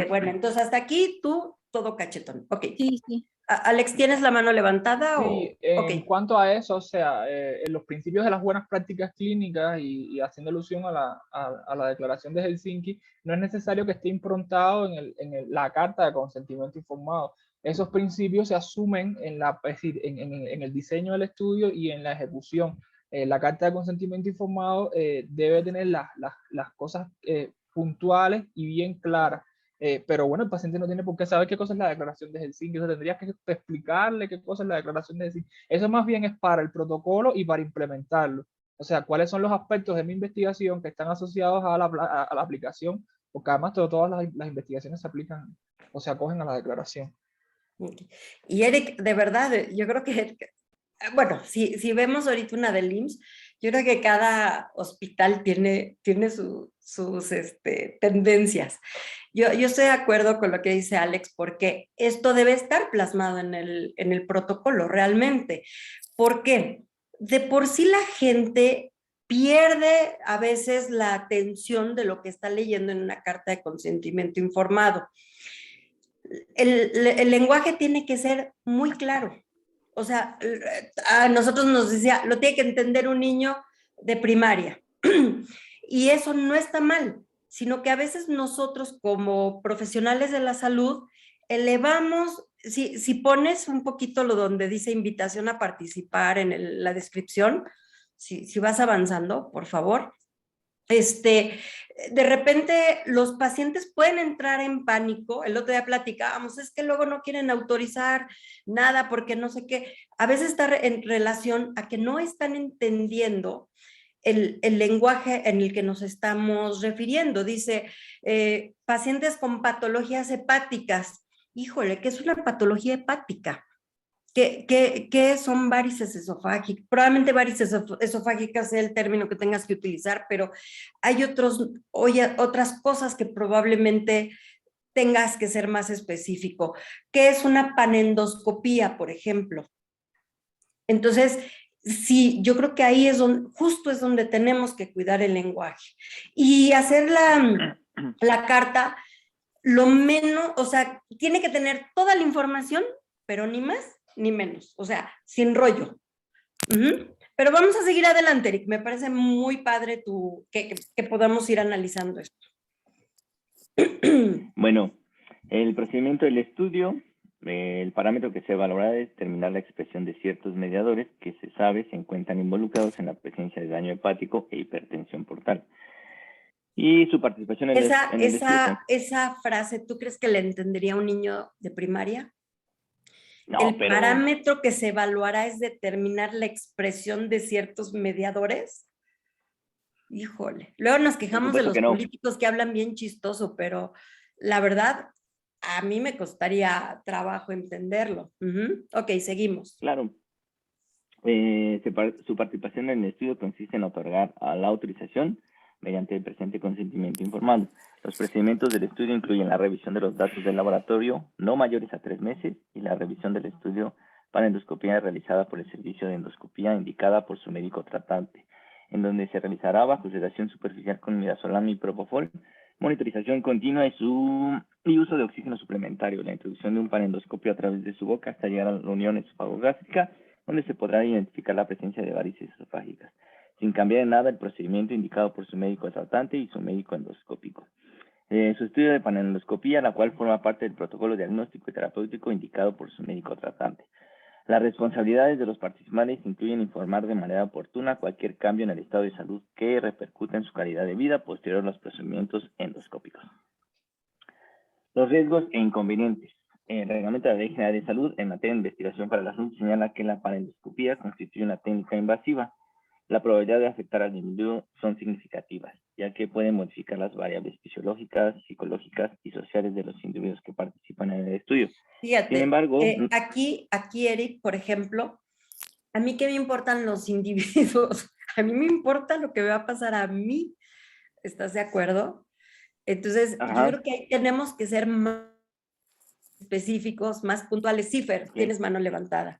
bueno, entonces hasta aquí tú todo cachetón. Ok. Sí, sí. Alex, ¿tienes la mano levantada Sí, o? Ok. en cuanto a eso, o sea, en los principios de las buenas prácticas clínicas y haciendo alusión a la declaración de Helsinki, no es necesario que esté improntado la carta de consentimiento informado. Esos principios se asumen es decir, en el diseño del estudio y en la ejecución. La carta de consentimiento informado debe tener las cosas puntuales y bien claras. Pero bueno, el paciente no tiene por qué saber qué cosa es la declaración de Helsinki, o sea, tendrías que explicarle qué cosa es la declaración de Helsinki. Eso más bien es para el protocolo y para implementarlo. O sea, cuáles son los aspectos de mi investigación que están asociados a la aplicación, porque además todas las investigaciones se aplican o se acogen a la declaración. Y Eric, de verdad, yo creo que, bueno, si vemos ahorita una del IMSS, yo creo que cada hospital tiene sus tendencias. Yo estoy de acuerdo con lo que dice Alex, porque esto debe estar plasmado en el protocolo realmente. ¿Por qué? De por sí la gente pierde a veces la atención de lo que está leyendo en una carta de consentimiento informado. El lenguaje tiene que ser muy claro. O sea, a nosotros nos decía, lo tiene que entender un niño de primaria. Y eso no está mal, sino que a veces nosotros como profesionales de la salud elevamos, si pones un poquito lo donde dice invitación a participar en la descripción, si vas avanzando, por favor, de repente los pacientes pueden entrar en pánico. El otro día platicábamos, es que luego no quieren autorizar nada porque no sé qué. A veces está en relación a que no están entendiendo el lenguaje en el que nos estamos refiriendo. Dice, pacientes con patologías hepáticas. Híjole, ¿qué es una patología hepática? ¿Qué son varices esofágicas? Probablemente varices esofágicas sea el término que tengas que utilizar, pero hay otras cosas que probablemente tengas que ser más específico. ¿Qué es una panendoscopía, por ejemplo? Entonces, sí, yo creo que ahí justo es donde tenemos que cuidar el lenguaje. Y hacer la carta, lo menos, o sea, tiene que tener toda la información, pero ni más ni menos, o sea, sin rollo. Pero vamos a seguir adelante, Eric. Me parece muy padre que podamos ir analizando esto. Bueno, el procedimiento del estudio, el parámetro que se valorará es determinar la expresión de ciertos mediadores que se sabe se encuentran involucrados en la presencia de daño hepático e hipertensión portal. Y su participación en el estudio. Esa frase, ¿tú crees que le entendería un niño de primaria? No, el pero parámetro que se evaluará es determinar la expresión de ciertos mediadores. Híjole, luego nos quejamos de los políticos que hablan bien chistoso, pero la verdad, a mí me costaría trabajo entenderlo. Ok, seguimos. Claro. Su participación en el estudio consiste en otorgar la autorización mediante el presente consentimiento informado. Los procedimientos del estudio incluyen la revisión de los datos del laboratorio no mayores a 3 meses y la revisión del estudio para endoscopía realizada por el servicio de endoscopía indicada por su médico tratante, en donde se realizará bajo sedación superficial con midazolam y propofol, monitorización continua y uso de oxígeno suplementario, la introducción de un panendoscopio a través de su boca hasta llegar a la unión esofagogástrica, donde se podrá identificar la presencia de varices esofágicas, sin cambiar en nada el procedimiento indicado por su médico tratante y su médico endoscópico. Su estudio de panendoscopía, la cual forma parte del protocolo diagnóstico y terapéutico indicado por su médico tratante. Las responsabilidades de los participantes incluyen informar de manera oportuna cualquier cambio en el estado de salud que repercute en su calidad de vida posterior a los procedimientos endoscópicos. Los riesgos e inconvenientes. El Reglamento de la Ley General de Salud en materia de investigación para la salud señala que la panendoscopía constituye una técnica invasiva. La probabilidad de afectar al individuo son significativas, ya que pueden modificar las variables fisiológicas, psicológicas y sociales de los individuos que participan en el estudio. Fíjate, Sin embargo, aquí, Eric, por ejemplo, a mí qué me importan los individuos, a mí me importa lo que va a pasar a mí, ¿estás de acuerdo? Entonces, yo creo que ahí tenemos que ser más específicos, más puntuales. Cifer, tienes mano levantada.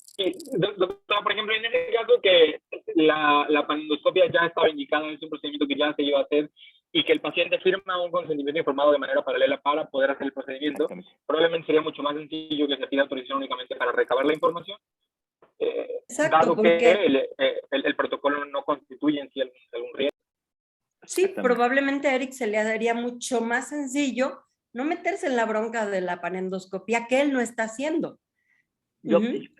Sí, doctor, por ejemplo, en ese caso que la panendoscopia ya estaba indicada, es un procedimiento que ya se iba a hacer y que el paciente firma un consentimiento informado de manera paralela para poder hacer el procedimiento, probablemente sería mucho más sencillo que se pida autorización únicamente para recabar la información, Exacto, dado porque que el protocolo no constituye en sí algún riesgo. sí, probablemente a Eric se le haría mucho más sencillo no meterse en la bronca de la panendoscopia que él no está haciendo.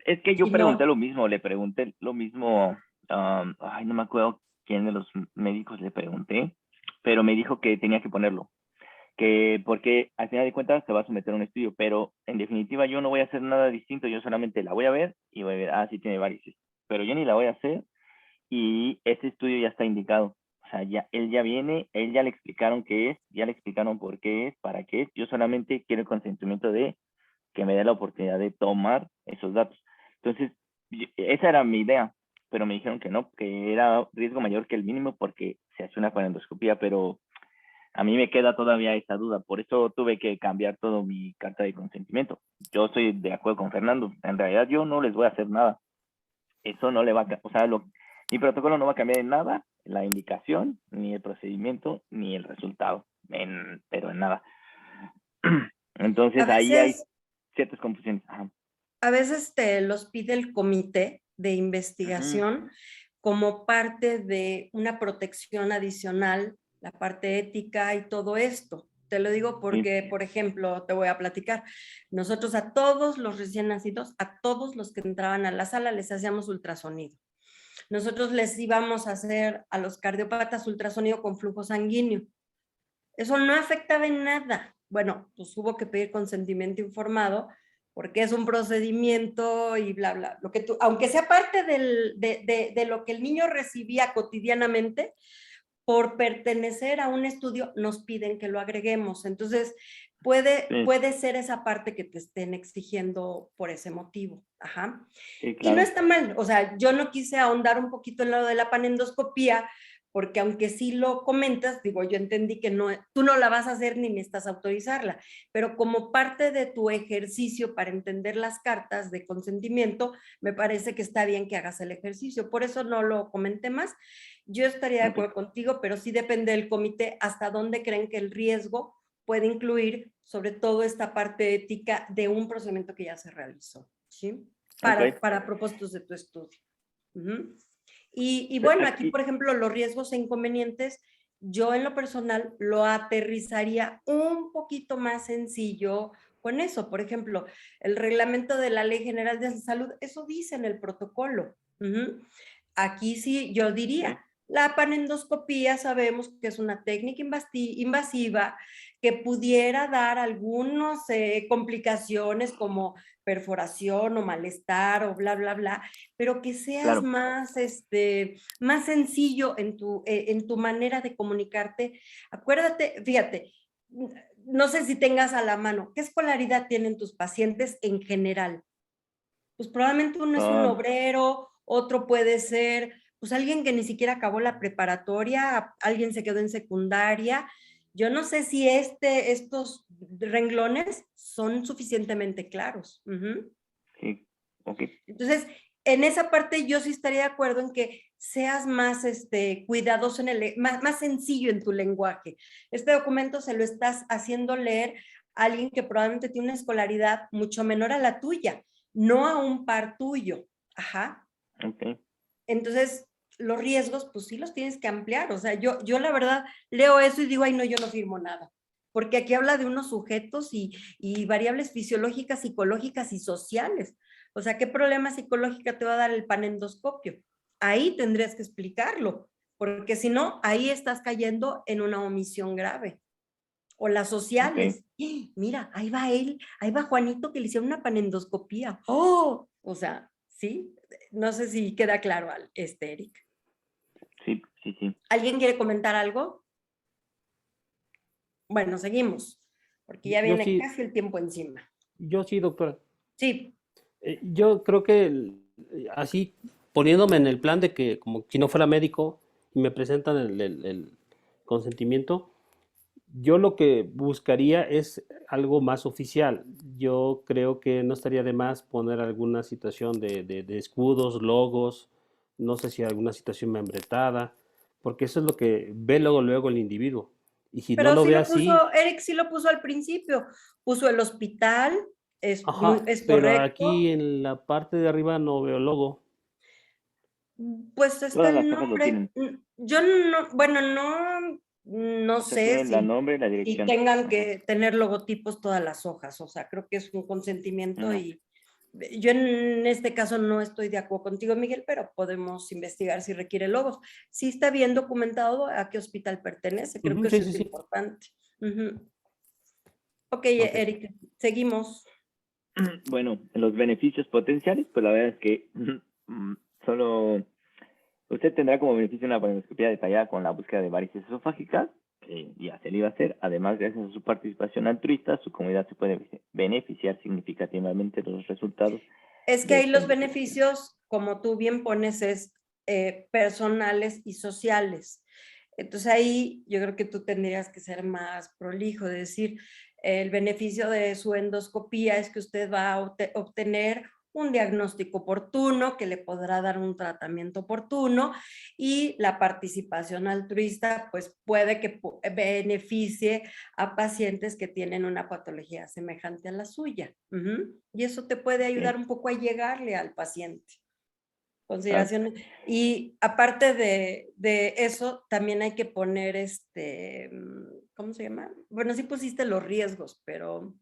Es que yo pregunté lo mismo, le pregunté lo mismo, ay, no me acuerdo quién de los médicos le pregunté, pero me dijo que tenía que ponerlo, que porque al final de cuentas se va a someter a un estudio, pero en definitiva yo no voy a hacer nada distinto, yo solamente la voy a ver y voy a ver, sí tiene varices, pero yo ni la voy a hacer y ese estudio ya está indicado. O sea, él ya viene, él ya le explicaron qué es, ya le explicaron por qué es, para qué es, yo solamente quiero el consentimiento de que me dé la oportunidad de tomar esos datos. Entonces, esa era mi idea, pero me dijeron que no, que era riesgo mayor que el mínimo porque se hace una panendoscopia, pero a mí me queda todavía esa duda, por eso tuve que cambiar todo mi carta de consentimiento. Yo estoy de acuerdo con Fernando, en realidad yo no les voy a hacer nada. Eso no le va a, o sea, mi protocolo no va a cambiar en nada, la indicación, ni el procedimiento, ni el resultado, pero en nada. Entonces ahí hay ciertas confusiones. A veces te los pide el comité de investigación como parte de una protección adicional, la parte ética y todo esto. Te lo digo porque, por ejemplo, te voy a platicar. Nosotros a todos los recién nacidos, a todos los que entraban a la sala, les hacíamos ultrasonido. Nosotros les íbamos a hacer a los cardiópatas ultrasonido con flujo sanguíneo. Eso no afectaba en nada. Bueno, pues hubo que pedir consentimiento informado porque es un procedimiento y bla, bla. Lo que tú, aunque sea parte de lo que el niño recibía cotidianamente, por pertenecer a un estudio nos piden que lo agreguemos. Entonces, puede ser esa parte que te estén exigiendo por ese motivo. Sí, claro. Y no está mal. O sea, yo no quise ahondar un poquito en lo de la panendoscopía, porque aunque sí lo comentas, digo, yo entendí que no, tú no la vas a hacer ni necesitas autorizarla, pero como parte de tu ejercicio para entender las cartas de consentimiento, me parece que está bien que hagas el ejercicio. Por eso no lo comenté más. Yo estaría de acuerdo contigo, pero sí depende del comité hasta dónde creen que el riesgo puede incluir, sobre todo esta parte ética de un procedimiento que ya se realizó, ¿sí? Para propósitos de tu estudio. Y bueno, aquí, por ejemplo, los riesgos e inconvenientes, yo en lo personal lo aterrizaría un poquito más sencillo con eso. Por ejemplo, el reglamento de la Ley General de Salud, eso dice en el protocolo. Aquí sí, yo diría, la panendoscopía sabemos que es una técnica invasiva que pudiera dar algunas complicaciones como perforación o malestar o bla, bla, bla, pero que seas más sencillo en tu manera de comunicarte. Acuérdate, fíjate, no sé si tengas a la mano, ¿qué escolaridad tienen tus pacientes en general? Pues probablemente uno es un obrero, otro puede ser pues alguien que ni siquiera acabó la preparatoria, alguien se quedó en secundaria. Yo no sé si estos renglones son suficientemente claros. Sí, ok. Entonces, en esa parte yo sí estaría de acuerdo en que seas más cuidadoso, más sencillo en tu lenguaje. Este documento se lo estás haciendo leer a alguien que probablemente tiene una escolaridad mucho menor a la tuya, no a un par tuyo. Ok. Entonces, los riesgos, pues sí los tienes que ampliar. O sea, yo la verdad leo eso y digo, ay, no, yo no firmo nada. Porque aquí habla de unos sujetos y variables fisiológicas, psicológicas y sociales. O sea, ¿qué problema psicológico te va a dar el panendoscopio? Ahí tendrías que explicarlo, porque si no, ahí estás cayendo en una omisión grave. O las sociales. Mira, ahí va él, ahí va Juanito que le hicieron una panendoscopía. ¡Oh! O sea, ¿sí? No sé si queda claro, Eric. Sí, sí, sí. ¿Alguien quiere comentar algo? Bueno, seguimos, porque ya Yo viene sí, casi el tiempo encima. yo sí, doctora. Sí, Yo creo que así poniéndome en el plan de que como si no fuera médico y me presentan el consentimiento, yo lo que buscaría es algo más oficial. Yo creo que no estaría de más poner alguna situación de escudos, logos, no sé si alguna situación membretada, porque eso es lo que ve luego el individuo. Y si no pero lo sí ve lo así, puso, Eric sí lo puso al principio, puso el hospital, ajá, es pero aquí correcto, en la parte de arriba no veo logo. pues está Todas el las cajas lo nombre. tienen. Yo no, bueno, no O sea, sé tienen el si, nombre y la si dirección. tengan Ajá. que tener logotipos todas las hojas, o sea, creo que es un consentimiento No. y yo en este caso no estoy de acuerdo contigo, Miguel, pero podemos investigar si requiere logos. Sí está bien documentado a qué hospital pertenece, creo que Sí, eso sí, es sí. importante. Ok, Ok. Eric, seguimos. Bueno, los beneficios potenciales, pues la verdad es que solo usted tendrá como beneficio una colonoscopia detallada con la búsqueda de varices esofágicas, que ya se le iba a hacer. Además, gracias a su participación altruista, su comunidad se puede beneficiar significativamente de los resultados Es que de ahí esta los investigación. beneficios, como tú bien pones, es personales y sociales. Entonces ahí yo creo que tú tendrías que ser más prolijo, de decir, el beneficio de su endoscopía es que usted va a obtener un diagnóstico oportuno que le podrá dar un tratamiento oportuno y la participación altruista pues puede que beneficie a pacientes que tienen una patología semejante a la suya. Y eso te puede ayudar un poco a llegarle al paciente. Consideraciones. Y aparte de eso, también hay que poner ¿cómo se llama? Bueno, sí pusiste los riesgos, pero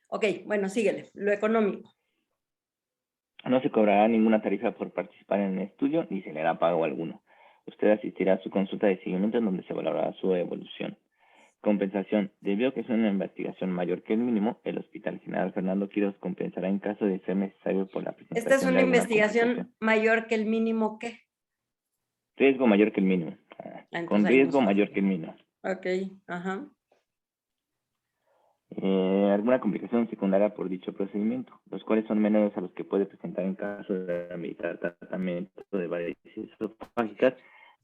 ok, bueno, síguele, lo económico. No se cobrará ninguna tarifa por participar en el estudio ni se le hará pago alguno. Usted asistirá a su consulta de seguimiento en donde se valorará su evolución. Compensación. Debido a que es una investigación mayor que el mínimo, el Hospital General Fernando Quiroz compensará en caso de ser necesario por la presentación Esta es de una alguna investigación complicación. mayor que el mínimo, ¿qué? Riesgo mayor que el mínimo. Entonces Con ahí no riesgo está. mayor que el mínimo. Ok, ajá. Alguna complicación secundaria por dicho procedimiento, los cuales son menores a los que puede presentar en caso de meditar tratamiento de varices esofágicas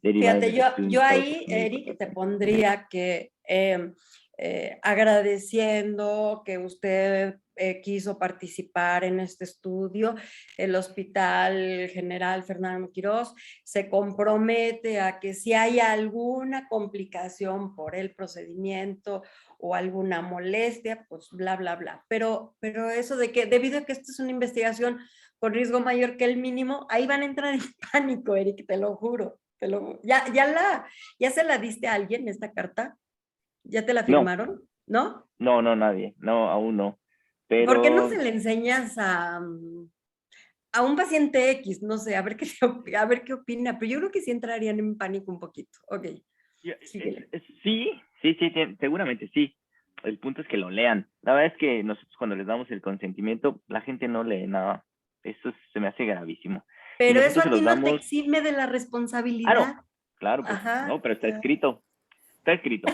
derivadas Fíjate, del estudio yo indicado por ahí, su médico Eric, te tratante. pondría que agradeciendo que usted quiso participar en este estudio, el Hospital General Fernando Quiroz se compromete a que si hay alguna complicación por el procedimiento o alguna molestia, pues bla, bla, bla. Pero eso de que debido a que esto es una investigación con riesgo mayor que el mínimo, ahí van a entrar en pánico, Eric, te lo juro. ¿Ya se la diste a alguien esta carta? ¿Ya te la No, firmaron? ¿No? no, nadie, no, aún no. ¿Por qué no Pero se le enseñas a un paciente X? No sé, a ver qué opina, pero yo creo que sí entrarían en pánico un poquito. Ok, síguele. sí, seguramente sí. El punto es que lo lean. La verdad es que nosotros cuando les damos el consentimiento, la gente no lee nada. Eso se me hace gravísimo. Y Pero eso nosotros se a ti los no te damos. exime de la Ah, responsabilidad. no, claro, pues Ajá. no, pero está escrito. Está escrito.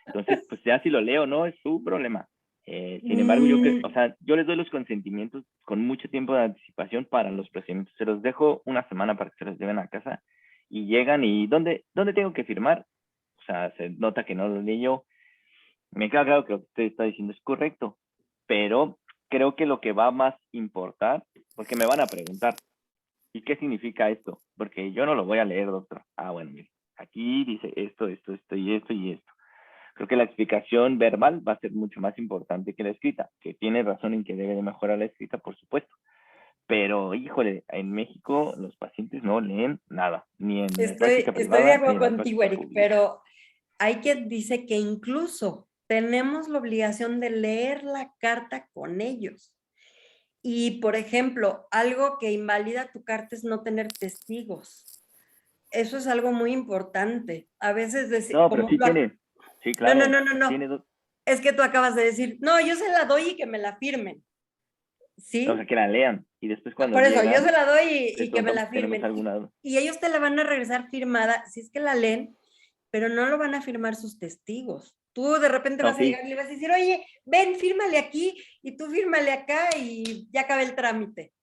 Entonces, pues ya si lo leo o no, es su problema. Sin embargo, yo les doy los consentimientos con mucho tiempo de anticipación para los procedimientos. Se los dejo una semana para que se los lleven a casa y llegan y ¿dónde tengo que firmar? O sea, se nota que no lo leí yo. Me queda claro que lo que usted está diciendo es correcto, pero creo que lo que va a más importar, porque me van a preguntar, ¿y qué significa esto? Porque yo no lo voy a leer, doctor. Ah, bueno, mire, aquí dice esto y esto. Creo que la explicación verbal va a ser mucho más importante que la escrita, que tiene razón en que debe de mejorar la escrita, por supuesto. Pero, híjole, en México los pacientes no leen nada, ni en la práctica Estoy de privada ni acuerdo en la contigo, práctica Eric, pública. pero hay quien dice que incluso tenemos la obligación de leer la carta con ellos. Y, por ejemplo, algo que invalida tu carta es no tener testigos. Eso es algo muy importante. A veces decir... No, pero sí tiene. Sí, claro. No. Tiene dos. Es que tú acabas de decir, no, yo se la doy y que me la firmen. ¿Sí? O sea, que la lean. Y después cuando Por eso, yo llegan, se la doy les y que me la preguntamos si tenemos firmen. alguna. Y ellos te la van a regresar firmada, si es que la leen, pero no lo van a firmar sus testigos. Tú de repente No, vas a sí. llegar y le vas a decir, oye, ven, fírmale aquí, y tú fírmale acá, y ya acabé el trámite.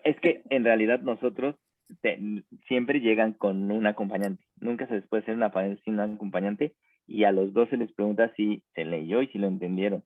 Es que en realidad nosotros siempre llegan con un acompañante. Nunca se les puede hacer una apariencia sin un acompañante, y a los dos se les pregunta si se leyó y si lo entendieron.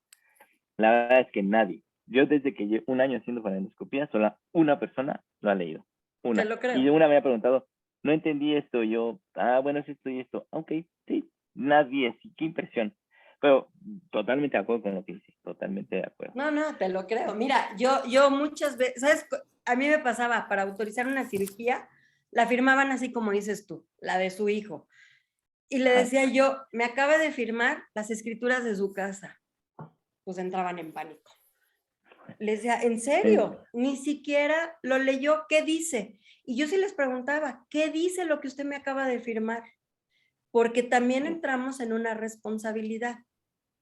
La verdad es que nadie. Yo desde que llevo un año haciendo faringoscopía, solo una persona lo ha leído. Una. Te lo creo. Y una me ha preguntado, no entendí esto. Yo, bueno, es esto y esto. Ok, sí. Nadie, sí, qué impresión. Pero totalmente de acuerdo con lo que dices. Totalmente de acuerdo. No, te lo creo. Mira, yo muchas veces, ¿sabes? A mí me pasaba, para autorizar una cirugía, la firmaban así como dices tú, la de su hijo. Y le decía yo, me acaba de firmar las escrituras de su casa. Pues entraban en pánico. Le decía, ¿en serio? Ni siquiera lo leyó, ¿qué dice? Y yo sí les preguntaba, ¿qué dice lo que usted me acaba de firmar? Porque también entramos en una responsabilidad.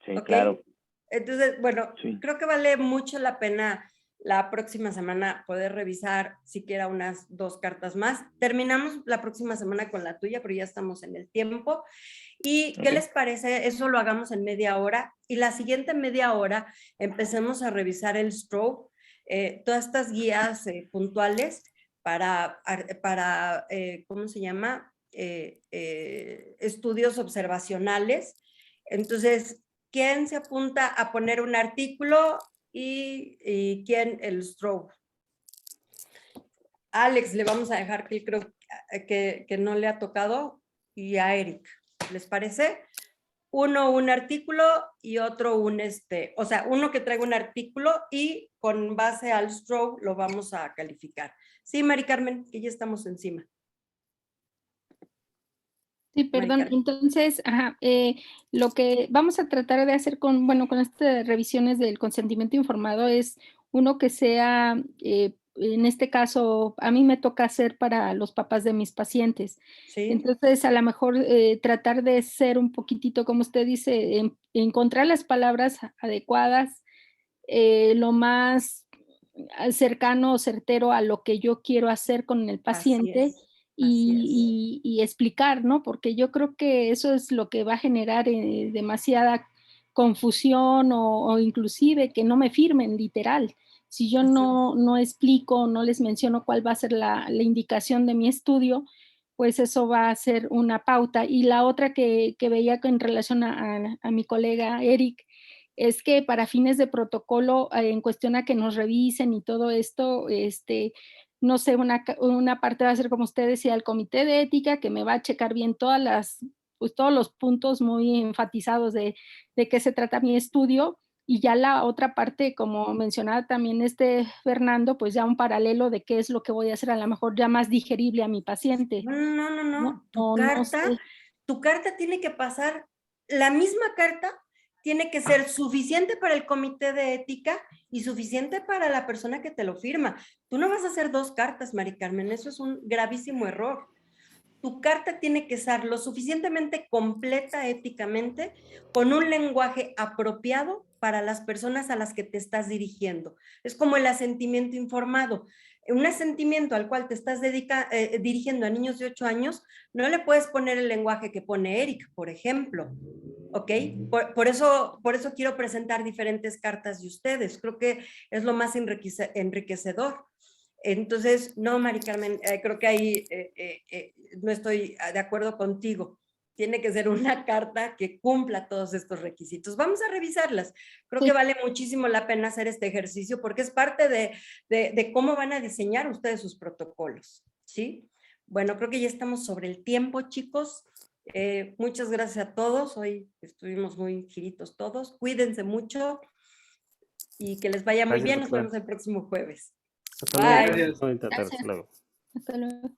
Sí, ¿Okay? claro. Entonces, bueno, Sí. creo que vale mucho la pena la próxima semana poder revisar siquiera unas 2 cartas más. Terminamos la próxima semana con la tuya, pero ya estamos en el tiempo. ¿Y qué les parece? Eso lo hagamos en media hora, y la siguiente media hora empecemos a revisar el stroke, todas estas guías puntuales para ¿cómo se llama? Estudios observacionales. Entonces, ¿quién se apunta a poner un artículo y quién el stroke? Alex, le vamos a dejar que creo que no le ha tocado, y a Eric. ¿Les parece? Uno un artículo y otro o sea, uno que traiga un artículo y con base al stroke lo vamos a calificar. Sí, Mari Carmen, que ya estamos encima. Sí, perdón. Entonces, lo que vamos a tratar de hacer con estas revisiones del consentimiento informado es uno que sea, en este caso, a mí me toca hacer para los papás de mis pacientes. Sí. Entonces, a lo mejor tratar de ser un poquitito, como usted dice, encontrar las palabras adecuadas, lo más cercano o certero a lo que yo quiero hacer con el paciente. Y explicar, ¿no? Porque yo creo que eso es lo que va a generar demasiada confusión o inclusive que no me firmen literal. Si yo no explico, no les menciono cuál va a ser la indicación de mi estudio, pues eso va a ser una pauta. Y la otra que veía en relación a mi colega Eric, es que para fines de protocolo, en cuestión a que nos revisen y todo esto, no sé, una parte va a ser, como usted decía, el comité de ética, que me va a checar bien todos los puntos muy enfatizados de qué se trata mi estudio, y ya la otra parte, como mencionaba también Fernando, pues ya un paralelo de qué es lo que voy a hacer, a lo mejor ya más digerible a mi paciente. No. Tu carta tiene que pasar, la misma carta tiene que ser suficiente para el comité de ética y suficiente para la persona que te lo firma. Tú no vas a hacer 2 cartas, Mari Carmen, eso es un gravísimo error. Tu carta tiene que ser lo suficientemente completa éticamente, con un lenguaje apropiado para las personas a las que te estás dirigiendo. Es como el asentimiento informado. Un asentimiento al cual te estás dirigiendo a niños de 8 años, no le puedes poner el lenguaje que pone Eric, por ejemplo. ¿Ok? Por eso quiero presentar diferentes cartas de ustedes. Creo que es lo más enriquecedor. Entonces, no, Mari Carmen, creo que ahí no estoy de acuerdo contigo. Tiene que ser una carta que cumpla todos estos requisitos. Vamos a revisarlas. Creo que vale muchísimo la pena hacer este ejercicio porque es parte de cómo van a diseñar ustedes sus protocolos, ¿sí? Bueno, creo que ya estamos sobre el tiempo, chicos. Muchas gracias a todos. Hoy estuvimos muy giritos todos. Cuídense mucho y que les vaya muy bien. Nos vemos el próximo jueves. Hasta Bye. luego. Gracias. Hasta luego.